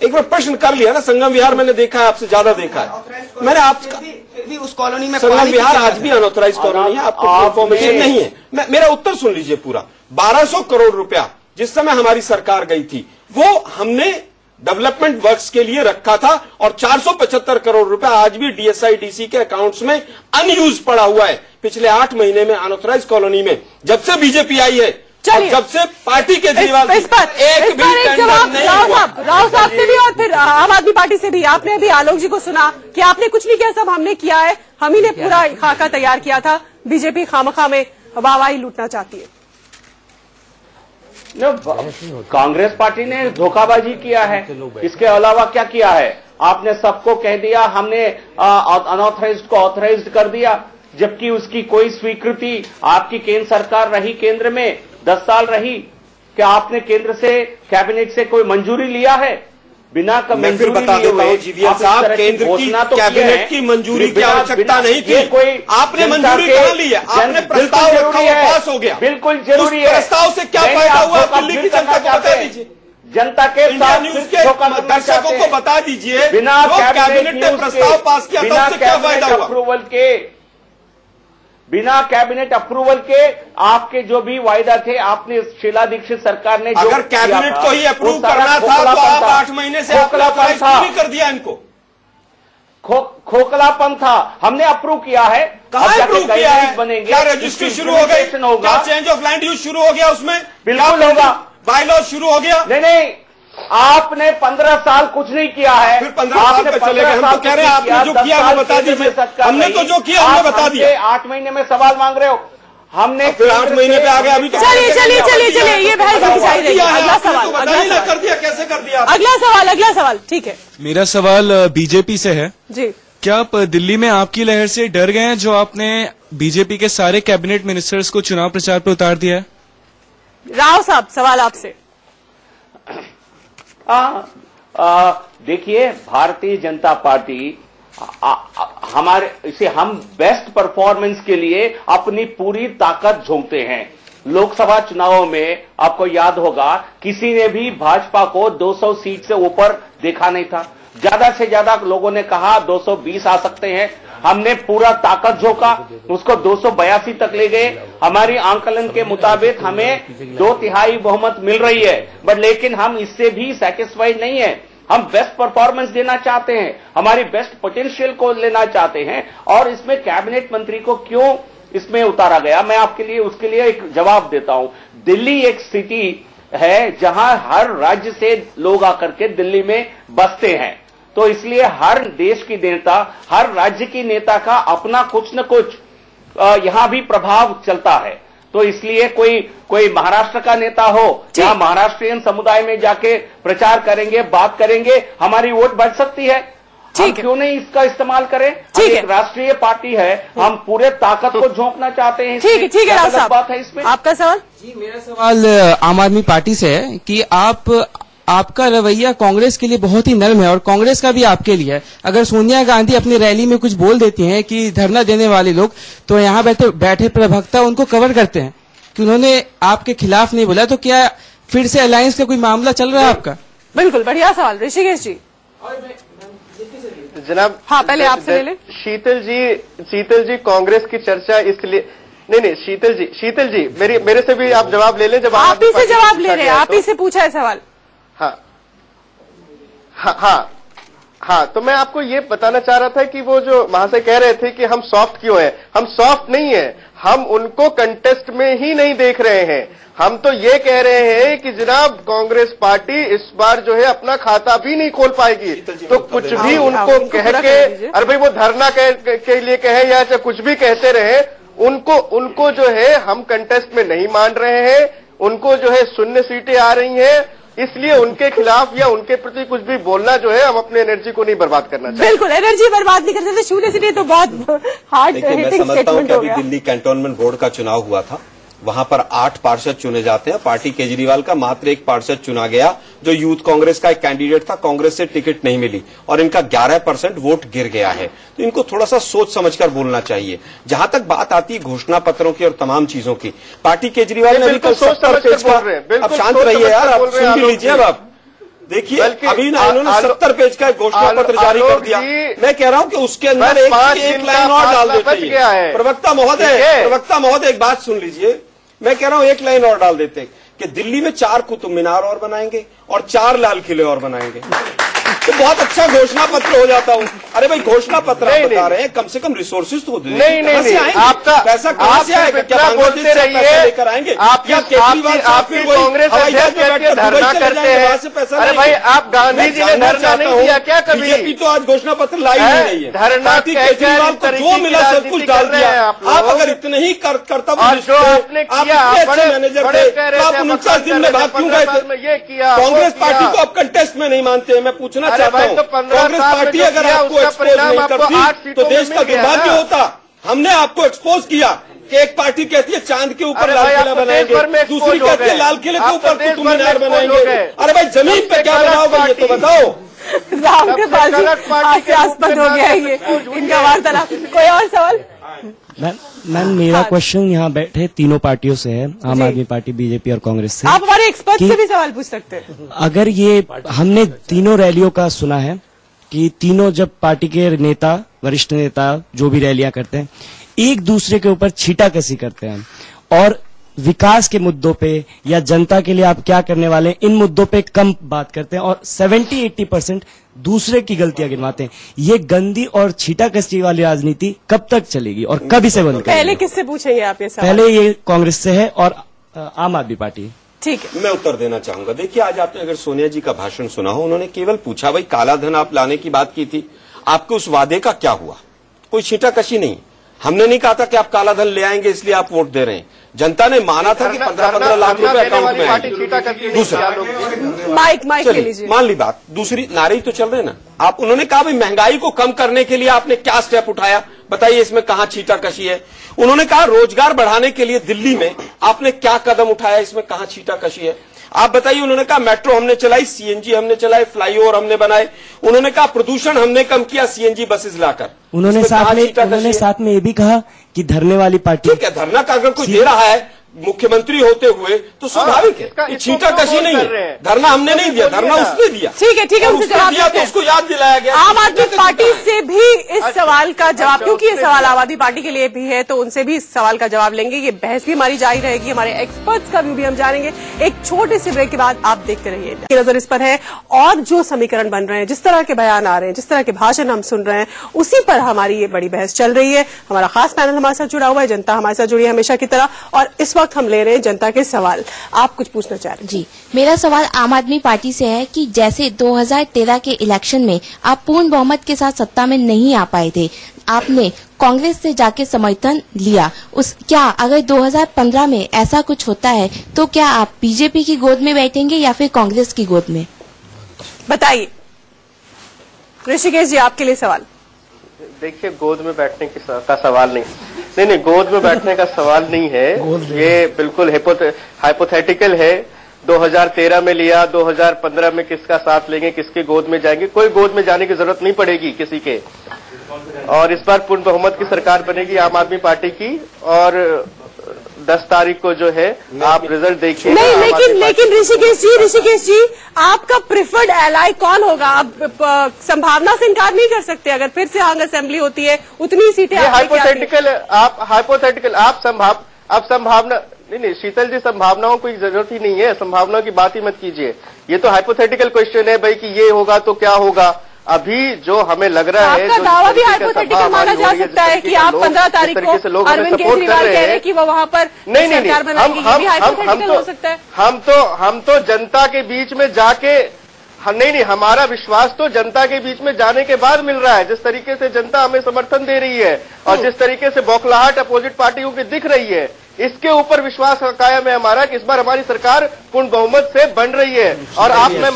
एक बार प्रश्न कर लिया ना। संगम विहार मैंने देखा है, आपसे ज्यादा देखा है मैंने। आपका भी उस कॉलोनी में संगम विहार आज भी अनऑथराइज कॉलोनी है, आपको इन्फॉर्मेशन नहीं है। मेरा उत्तर सुन लीजिए पूरा। 1200 करोड़ रुपया जिस समय हमारी सरकार गई थी वो हमने डेवलपमेंट वर्क्स के लिए रखा था और 475 करोड़ रुपया आज भी डीएसआईडीसी के अकाउंट्स में अनयूज पड़ा हुआ है। पिछले 8 महीने में अनऑथराइज कॉलोनी में जब से बीजेपी आई है, जब से पार्टी केजरीवाल इस पर जवाब राव साहब से भी और फिर आम आदमी पार्टी से भी। आपने अभी आलोक जी को सुना कि आपने कुछ नहीं किया, सब हमने किया है, हम ही ने पूरा खाका तैयार किया था। बीजेपी खामखा में वाहवाही लूटना चाहती है। कांग्रेस पार्टी ने धोखाबाजी किया है, इसके अलावा क्या किया है? आपने सबको कह दिया हमने अनऑथराइज्ड को ऑथराइज्ड कर दिया, जबकि उसकी कोई स्वीकृति आपकी केंद्र सरकार रही, केंद्र में 10 साल रही। क्या आपने केंद्र से कैबिनेट से कोई मंजूरी लिया है? बिना मैं फिर बता देता हूं जीवीएल साहब, केंद्र की कैबिनेट की मंजूरी की आवश्यकता नहीं थी। आपने मंजूरी कहां ली है? आपने प्रस्ताव रखा, वो पास हो गया। बिल्कुल जरूरी है। प्रस्ताव से क्या फायदा हुआ दिल्ली की जनता को बता दीजिए। जनता के साथ न्यूज के दर्शकों को बता दीजिए, बिना कैबिनेट ने प्रस्ताव पास किया था उससे क्या फायदा हुआ? अप्रूवल के, बिना कैबिनेट अप्रूवल के आपके जो भी वायदा थे, आपने शीला दीक्षित सरकार ने अगर कैबिनेट को ही अप्रूव करना था तो आप 8 महीने से नहीं कर दिया इनको। खोखलापन था, हमने अप्रूव किया है। कहां अप्रूव किया है? बनेंगे, क्या रजिस्ट्री शुरू हो गई? क्या चेंज ऑफ लैंड यूज शुरू हो गया उसमें? बिल्कुल होगा। बायलॉज शुरू हो गया। नहीं, आपने 15 साल कुछ नहीं किया है। फिर 15 साल तक चलेगा। हम तो कह रहे हैं आपने जो किया वो बता दीजिए। हमने तो जो किया हमने बता दिया। 8 महीने में सवाल मांग रहे हो, हमने फिर 8 महीने पे आ गए। अभी तो चलिए ये बहस होनी चाहिए। अगला सवाल कर दिया, कैसे कर दिया? अगला सवाल ठीक है। मेरा सवाल बीजेपी से है जी। क्या आप दिल्ली में आपकी लहर से डर गए हैं जो आपने बीजेपी के सारे कैबिनेट मिनिस्टर्स को चुनाव प्रचार पर उतार दिया है? राव साहब सवाल आपसे। देखिए, भारतीय जनता पार्टी हम बेस्ट परफॉर्मेंस के लिए अपनी पूरी ताकत झोंकते हैं। लोकसभा चुनावों में आपको याद होगा किसी ने भी भाजपा को 200 सीट से ऊपर देखा नहीं था। ज्यादा से ज्यादा लोगों ने कहा 220 आ सकते हैं। हमने पूरा ताकत झोंका, उसको 282 तक ले गए। हमारी आंकलन के मुताबिक हमें 2/3 बहुमत मिल रही है, बट लेकिन हम इससे भी सैटिस्फाइड नहीं है। हम बेस्ट परफॉर्मेंस देना चाहते हैं, हमारी बेस्ट पोटेंशियल को लेना चाहते हैं। और इसमें कैबिनेट मंत्री को क्यों इसमें उतारा गया, मैं आपके लिए उसके लिए एक जवाब देता हूं। दिल्ली एक सिटी है जहां हर राज्य से लोग आकर के दिल्ली में बसते हैं, तो इसलिए हर देश की नेता, हर राज्य की नेता का अपना कुछ न कुछ यहां भी प्रभाव चलता है। तो इसलिए कोई महाराष्ट्र का नेता हो, यहाँ महाराष्ट्रियन समुदाय में जाके प्रचार करेंगे, बात करेंगे, हमारी वोट बढ़ सकती है। हम क्यों नहीं इसका इस्तेमाल करें? ठीक है, एक राष्ट्रीय पार्टी है, हम पूरे ताकत को झोंकना चाहते हैं। ठीक है राव साहब, बात है इसमें। आपका सवाल? जी, मेरा सवाल आम आदमी पार्टी से है कि आपका रवैया कांग्रेस के लिए बहुत ही नरम है और कांग्रेस का भी आपके लिए है। अगर सोनिया गांधी अपनी रैली में कुछ बोल देती हैं कि धरना देने वाले लोग, तो यहाँ बैठे प्रवक्ता उनको कवर करते हैं कि उन्होंने आपके खिलाफ नहीं बोला। तो क्या फिर से अलायंस का कोई मामला चल रहा है आपका? बिल्कुल, बढ़िया सवाल। ऋषिकेश जी। जनाब, हाँ, पहले आपसे ले लें। शीतल जी कांग्रेस की चर्चा इसलिए नहीं, शीतल जी मेरे से भी आप जवाब ले लें। जब आप ही से जवाब ले रहे हैं, आप ही से पूछा है सवाल। हाँ, तो मैं आपको ये बताना चाह रहा था कि वो जो महाशय कह रहे थे कि हम सॉफ्ट क्यों हैं, हम सॉफ्ट नहीं है, हम उनको कंटेस्ट में ही नहीं देख रहे हैं। हम तो ये कह रहे हैं कि जनाब कांग्रेस पार्टी इस बार जो है अपना खाता भी नहीं खोल पाएगी, तो कुछ भी उनको कह के, अरे भाई वो धरना के लिए कहे या चाहे कुछ भी कहते रहे, उनको जो है हम कंटेस्ट में नहीं मान रहे हैं। उनको जो है शून्य सीटें आ रही हैं, इसलिए उनके खिलाफ या उनके प्रति कुछ भी बोलना जो है, हम अपनी एनर्जी को नहीं बर्बाद करना चाहिए। बिल्कुल, एनर्जी बर्बाद नहीं करते। शून्य सीटें तो बहुत हार्ड हिटिंग स्टेटमेंट हो गया। दिल्ली कैंटोनमेंट बोर्ड का चुनाव हुआ था, वहां पर 8 पार्षद चुने जाते हैं। पार्टी केजरीवाल का मात्र 1 पार्षद चुना गया, जो यूथ कांग्रेस का एक कैंडिडेट था। कांग्रेस से टिकट नहीं मिली और इनका 11% वोट गिर गया है। तो इनको थोड़ा सा सोच समझकर बोलना चाहिए। जहां तक बात आती है घोषणा पत्रों की और तमाम चीजों की, पार्टी केजरीवाल ने भी 70 पेज का, अब शांत रहिए यार, आप सुन लीजिए। अब आप देखिए, अभी ना इन्होंने 70 पेज का घोषणा पत्र जारी कर दिया। मैं कह रहा हूं कि उसके अंदर एक लाइन और डाल देते हैं। प्रवक्ता महोदय एक बात सुन लीजिए, मैं कह रहा हूं एक लाइन और डाल देते कि दिल्ली में 4 कुतुब मीनार और बनाएंगे और 4 लाल किले और बनाएंगे, तो बहुत अच्छा घोषणा पत्र हो जाता हूँ। अरे भाई, घोषणा पत्र आप बता रहे हैं, कम से कम रिसोर्सेज तो नहीं, आपका पैसा कहां से आएगा? क्या बांग्लादेश से पैसा लेकर आएंगे? आपकी कांग्रेस धरना करते हैं। अरे भाई, आप गांधी जी ने धरना नहीं किया क्या कभी? बीजेपी तो आज घोषणा पत्र लाई ही नहीं है। धरना केजरीवाल को जो मिला सब कुछ डाल दिया। आप अगर इतने ही कर्तव्य मैनेजर थे, आप 49 दिन में भाग क्यों गए थे? कांग्रेस पार्टी को आप कंटेस्ट में नहीं मानते। मैं पूछना चाहता हूँ, कांग्रेस पार्टी अगर आपको एक्सपोज नहीं करती तो देश का दुर्भाग्य होता। हमने आपको एक्सपोज किया कि एक पार्टी कहती है चांद के ऊपर लाल किला बनाएंगे, दूसरी कहती है लाल किले के ऊपर कुतुब मीनार बनाएंगे। अरे भाई, जमीन पे क्या बनाओगे ये तो बताओ। हास्यास्पद हो गया है ये इनका वार्तालाप। कोई और सवाल? मैम, मेरा क्वेश्चन यहाँ बैठे तीनों पार्टियों से है, आम आदमी पार्टी, बीजेपी और कांग्रेस से। आप हमारे एक्सपर्ट से भी सवाल पूछ सकते हैं। अगर ये हमने तीनों रैलियों का सुना है कि तीनों जब पार्टी के नेता, वरिष्ठ नेता जो भी रैलियां करते हैं, एक दूसरे के ऊपर छींटाकसी करते हैं और विकास के मुद्दों पे या जनता के लिए आप क्या करने वाले हैं, इन मुद्दों पे कम बात करते हैं और 70-80% दूसरे की गलतियां गिनवाते हैं। ये गंदी और छींटाकसी वाली राजनीति कब तक चलेगी और कब इसे बंद करेंगे? पहले किससे पूछेंगे आप ये सवाल? पहले ये कांग्रेस से है और आम आदमी पार्टी। ठीक है, मैं उत्तर देना चाहूंगा। देखिए, आज आपने अगर सोनिया जी का भाषण सुना हो, उन्होंने केवल पूछा भाई काला धन आप लाने की बात की थी, आपके उस वादे का क्या हुआ? कोई छींटाकशी नहीं। हमने नहीं कहा था कि आप काला धन ले आएंगे इसलिए आप वोट दे रहे हैं। जनता ने माना था कि 15-15 लाख रुपए अकाउंट में आएंगे। दूसरा, माइक ले लीजिए, मान ली बात। दूसरी, नारे तो चल रहे ना। आप, उन्होंने कहा भाई महंगाई को कम करने के लिए आपने क्या स्टेप उठाया, बताइए इसमें कहां छींटाकशी है। उन्होंने कहा रोजगार बढ़ाने के लिए दिल्ली में आपने क्या कदम उठाया, इसमें कहां छींटाकशी है, आप बताइए। उन्होंने कहा मेट्रो हमने चलाई, सीएनजी हमने चलाए, फ्लाईओवर हमने बनाए। उन्होंने कहा प्रदूषण हमने कम किया सीएनजी बसेस लाकर। उन्होंने साथ में ये भी कहा कि धरने वाली पार्टी, ठीक है, धरना का अगर कोई दे रहा है मुख्यमंत्री होते हुए तो स्वाभाविक है, छींटाकशी नहीं है। धरना हमने नहीं दिया, धरना उसने दिया। ठीक है, उनसे जवाब दिया तो उसको याद दिलाया गया। आम आदमी पार्टी से भी इस सवाल का जवाब, क्योंकि ये सवाल आम आदमी पार्टी के लिए भी है, तो उनसे भी इस सवाल का जवाब लेंगे। ये बहस भी हमारी जारी रहेगी, हमारे एक्सपर्ट्स का व्यू भी हम जानेंगे। एक छोटे से ब्रेक के बाद आप देखते रहिए। नजर इस पर है, और जो समीकरण बन रहे हैं, जिस तरह के बयान आ रहे हैं, जिस तरह के भाषण हम सुन रहे हैं, उसी पर हमारी ये बड़ी बहस चल रही है। हमारा खास पैनल हमारे साथ जुड़ा हुआ है, जनता हमारे साथ जुड़ी है हमेशा की तरह, और इस वक्त हम ले रहे हैं जनता के सवाल। आप कुछ पूछना चाह रहे हैं? जी, मेरा सवाल आम आदमी पार्टी से है कि जैसे 2013 के इलेक्शन में आप पूर्ण बहुमत के साथ सत्ता में नहीं आ पाए थे, आपने कांग्रेस से जाके समर्थन लिया। क्या अगर 2015 में ऐसा कुछ होता है तो क्या आप बीजेपी की गोद में बैठेंगे या फिर कांग्रेस की गोद में? बताइए ऋषिकेश जी, आपके लिए सवाल। देखिए, गोद में बैठने का सवाल नहीं, गोद में बैठने का सवाल नहीं है। ये बिल्कुल हाइपोथेटिकल है। 2013 में लिया, 2015 में किसका साथ लेंगे, किसकी गोद में जाएंगे? कोई गोद में जाने की जरूरत नहीं पड़ेगी किसी के। और इस बार पूर्ण बहुमत की सरकार बनेगी आम आदमी पार्टी की, और 10 तारीख को जो है आप रिजल्ट देखिए। नहीं, लेकिन ऋषिकेश जी, आपका प्रिफर्ड एलाई कौन होगा? आप संभावना से इनकार नहीं कर सकते। अगर फिर से हांग असेंबली होती है, उतनी सीटें हाइपोथेटिकल, आप संभावना नहीं, शीतल जी, संभावनाओं की जरूरत ही नहीं है। संभावनाओं की बात ही मत कीजिए। ये तो हाइपोथेटिकल क्वेश्चन है भाई कि ये होगा तो क्या होगा। अभी जो हमें लग रहा है, आपका दावा भी हाइपोथेटिकल माना जा सकता है कि आप 15 तारीख को अरविंद केजरीवाल कह रहे हैं कि वो वहां पर सरकार बनाएंगे, ये भी हाइपोथेटिकल हो सकता है। हम तो जनता के बीच में जाके, नहीं, हमारा विश्वास तो जनता के बीच में जाने के बाद मिल रहा है। जिस तरीके से जनता हमें समर्थन दे रही है और जिस तरीके से बौखलाहट अपोजिट पार्टियों की दिख रही है, इसके ऊपर विश्वास कायम है हमारा कि इस बार हमारी सरकार पूर्ण बहुमत से बन रही है। और आप मैं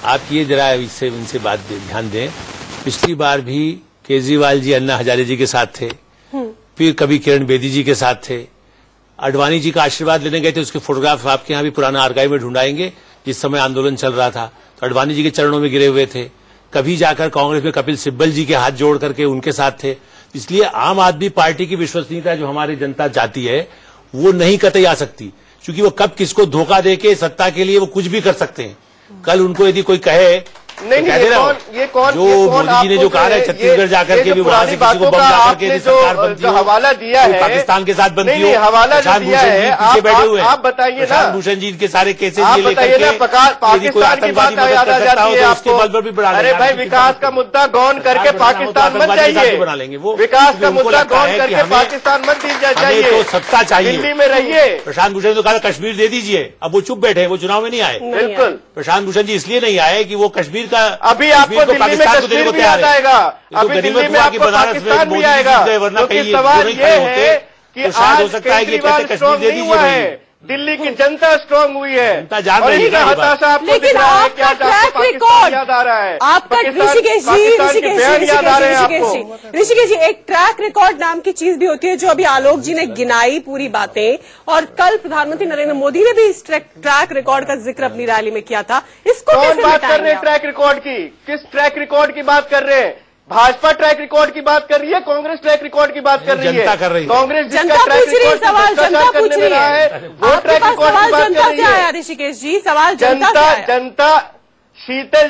आप ये जरा इससे उनसे बात ध्यान दें। पिछली बार भी केजरीवाल जी अन्ना हजारे जी के साथ थे, फिर कभी किरण बेदी जी के साथ थे, अडवाणी जी का आशीर्वाद लेने गए थे। उसके फोटोग्राफ आपके यहाँ भी पुराना आर्काइव में ढूंढाएंगे। जिस समय आंदोलन चल रहा था तो अडवाणी जी के चरणों में गिरे हुए थे। कभी जाकर कांग्रेस में कपिल सिब्बल जी के हाथ जोड़ करके उनके साथ थे। इसलिए आम आदमी पार्टी की विश्वसनीयता जो हमारी जनता चाहती है वो नहीं कतई आ सकती, क्योंकि वो कब किसको धोखा देके सत्ता के लिए वो कुछ भी कर सकते हैं। कल उनको यदि कोई कहे नहीं, ये कौन जो मोदी जी ने जो कहा है छत्तीसगढ़ जाकर के भी वहां से किसी को बम जाकर के सरकार बनती है, हवाला दिया है पाकिस्तान के साथ बनती हो, हवाला दिया है, पीछे बैठे हुए आप बताइए ना, प्रशांत भूषण जी के सारे केसेस आप बताइए ना, पाकिस्तान की बात याद आ जाती है आपको। बल पर भी बढ़ा, अरे भाई, विकास का मुद्दा गौन करके पाकिस्तान बन जाइए, बना लेंगे वो विकास का मुद्दा गौन करके पाकिस्तान बन जाइए, तो सत्ता चाहिए, दिल्ली में रहिए। प्रशांत भूषण ने तो कहा कश्मीर दे दीजिए, अब वो चुप बैठे, वो चुनाव में नहीं आए। बिल्कुल, प्रशांत भूषण जी इसलिए नहीं आए कि वो कश्मीर का, अभी आपको दिल्ली में कश्मीर भी याद आएगा, अभी दिल्ली में आपको पाकिस्तान भी आएगा। क्योंकि सवाल ये है कि आज केजरीवाल स्ट्रॉन्ग नहीं हुआ है, दिल्ली की जनता स्ट्रॉन्ग हुई है। और इसका हताशा आपको दिख रहा है, क्या आपको पाकिस्तान याद आ रहा है, आपका ऋषिकेश जी, एक ट्रैक रिकॉर्ड नाम की चीज भी होती है जो अभी आलोक जी ने गिनाई पूरी बातें, और कल प्रधानमंत्री नरेंद्र मोदी ने भी इस ट्रैक रिकॉर्ड का जिक्र अपनी रैली में किया था। इसको कौन बात कर रहे हैं ट्रैक रिकॉर्ड की? किस ट्रैक रिकॉर्ड की बात कर रहे हैं? भाजपा ट्रैक रिकॉर्ड की बात कर रही है, कांग्रेस ट्रैक रिकॉर्ड की बात कर रही है? कांग्रेस जिसका ट्रैक रिकॉर्ड जनता पूछ रही है, वो ट्रैक रिकॉर्ड की बात कर रही है। ऋषिकेश जी, सवाल जनता शीतल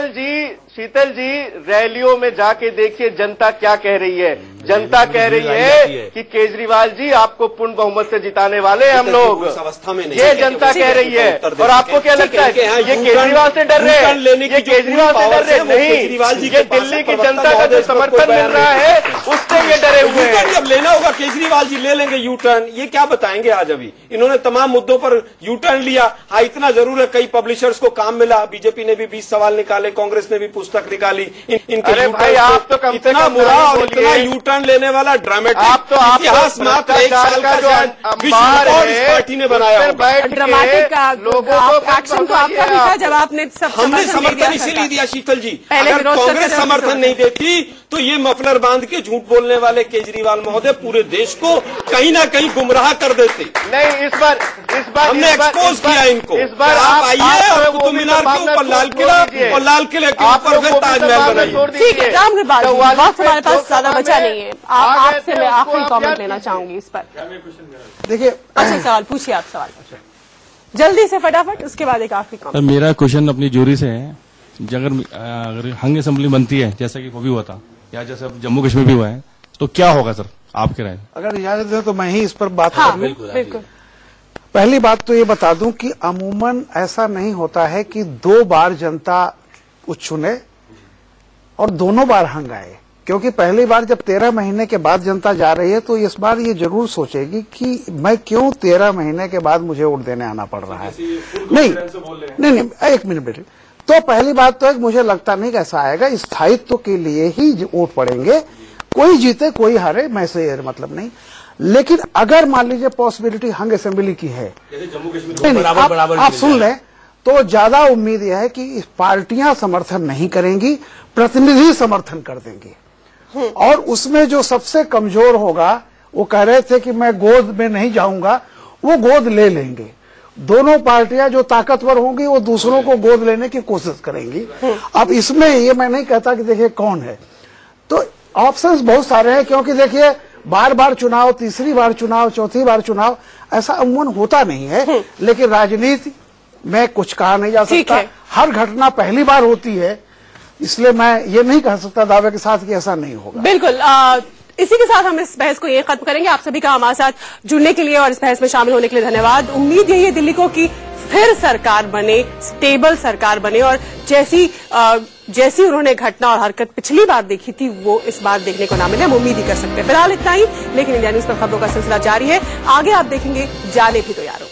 जी शीतल जी, रैलियों में जाके देखिए जनता क्या कह रही है। जनता कह रही है कि केजरीवाल जी आपको पूर्ण बहुमत से जिताने वाले हैं हम लोग, अवस्था में नहीं, ये जनता कह रही है। और आपको क्या लगता है ये केजरीवाल से डर रहे हैं? ये केजरीवाल से डर रहे नहीं, ये दिल्ली की जनता का जो समर्थन मिल रहा है उससे ये डरे हुए हैं। जब लेना होगा केजरीवाल जी ले लेंगे यू टर्न, ये क्या बताएंगे आज? अभी इन्होंने तमाम मुद्दों पर यू टर्न लिया। हाँ, इतना जरूर है कई पब्लिशर्स को काम मिला, बीजेपी ने भी 20 सवाल निकाले, कांग्रेस ने भी पुस्तक निकाली। अरे भाई आप तो कम से इतना कम बुरा और इतना यू टर्न लेने वाला ड्रामेटिक इतिहास मात्र 1 साल का जो विश्व रिकॉर्ड इस पार्टी ने बनाया होगा। ड्रामेटिक एक्शन तो आपका भी था जब आपने हमने समर्थन इसीलिए दिया शीतल जी, अगर कांग्रेस समर्थन नहीं देती तो ये मफलर बांध के झूठ बोलने वाले केजरीवाल महोदय पूरे देश को कहीं ना कहीं गुमराह कर देते। नहीं, इस बार हमने एक्सपोज किया इनको। इस बार आप आइए और कुतुब मीनार के ऊपर लाल किला और लाल किले के ऊपर फिर ताजमहल बनाइए। ठीक है, राम कृपाल जी, वक्त हमारे पास ज्यादा बचा नहीं है, आपसे मैं आखिरी कमेंट लेना चाहूंगी इस पर। देखिए, अच्छा सवाल पूछिए, आप सवाल जल्दी से फटाफट, उसके बाद एक आखिरी कमेंट। मेरा क्वेश्चन अपनी ज्यूरी से है, अगर हंग असेंबली बनती है जैसा कि वो भी हुआ था या जैसे अब जम्मू कश्मीर भी हुआ है, तो क्या होगा सर आपके राय? अगर इजाजत है तो मैं ही इस पर बात हाँ, करूं। बिल्कुल। पहली बात तो ये बता दूं कि अमूमन ऐसा नहीं होता है कि 2 बार जनता को चुने और दोनों बार हंग आए, क्योंकि पहली बार जब 13 महीने के बाद जनता जा रही है तो इस बार ये जरूर सोचेगी कि मैं क्यों 13 महीने के बाद मुझे वोट देने आना पड़ रहा है। नहीं, एक मिनट बेटे। तो पहली बात तो है, मुझे लगता नहीं कि ऐसा आएगा, स्थायित्व के लिए ही वोट पड़ेंगे, कोई जीते कोई हारे, मैं से मतलब नहीं। लेकिन अगर मान लीजिए पॉसिबिलिटी हंग असेंबली की है, आप सुन लें, तो ज्यादा उम्मीद यह है कि पार्टियां समर्थन नहीं करेंगी, प्रतिनिधि समर्थन कर देंगे। और उसमें जो सबसे कमजोर होगा, वो कह रहे थे कि मैं गोद में नहीं जाऊंगा, वो गोद ले लेंगे। दोनों पार्टियां जो ताकतवर होंगी वो दूसरों को गोद लेने की कोशिश करेंगी। अब इसमें ये मैं नहीं कहता कि देखिए कौन है, तो ऑप्शंस बहुत सारे हैं, क्योंकि देखिए बार बार चुनाव, तीसरी बार चुनाव, चौथी बार चुनाव, ऐसा अमूमन होता नहीं है। लेकिन राजनीति में कुछ कहा नहीं जा सकता, हर घटना पहली बार होती है, इसलिए मैं ये नहीं कह सकता दावे के साथ कि ऐसा नहीं होगा। बिल्कुल, इसी के साथ हम इस बहस को ये खत्म करेंगे। आप सभी का हमारे साथ जुड़ने के लिए और इस बहस में शामिल होने के लिए धन्यवाद। उम्मीद यही है दिल्ली को कि स्थिर सरकार बने, स्टेबल सरकार बने, और जैसी उन्होंने घटना और हरकत पिछली बार देखी थी वो इस बार देखने को ना मिले, हम उम्मीद ही कर सकते हैं। फिलहाल इतना ही, लेकिन इंडिया न्यूज पर खबरों का सिलसिला जारी है। आगे आप देखेंगे जाने भी तो यारों।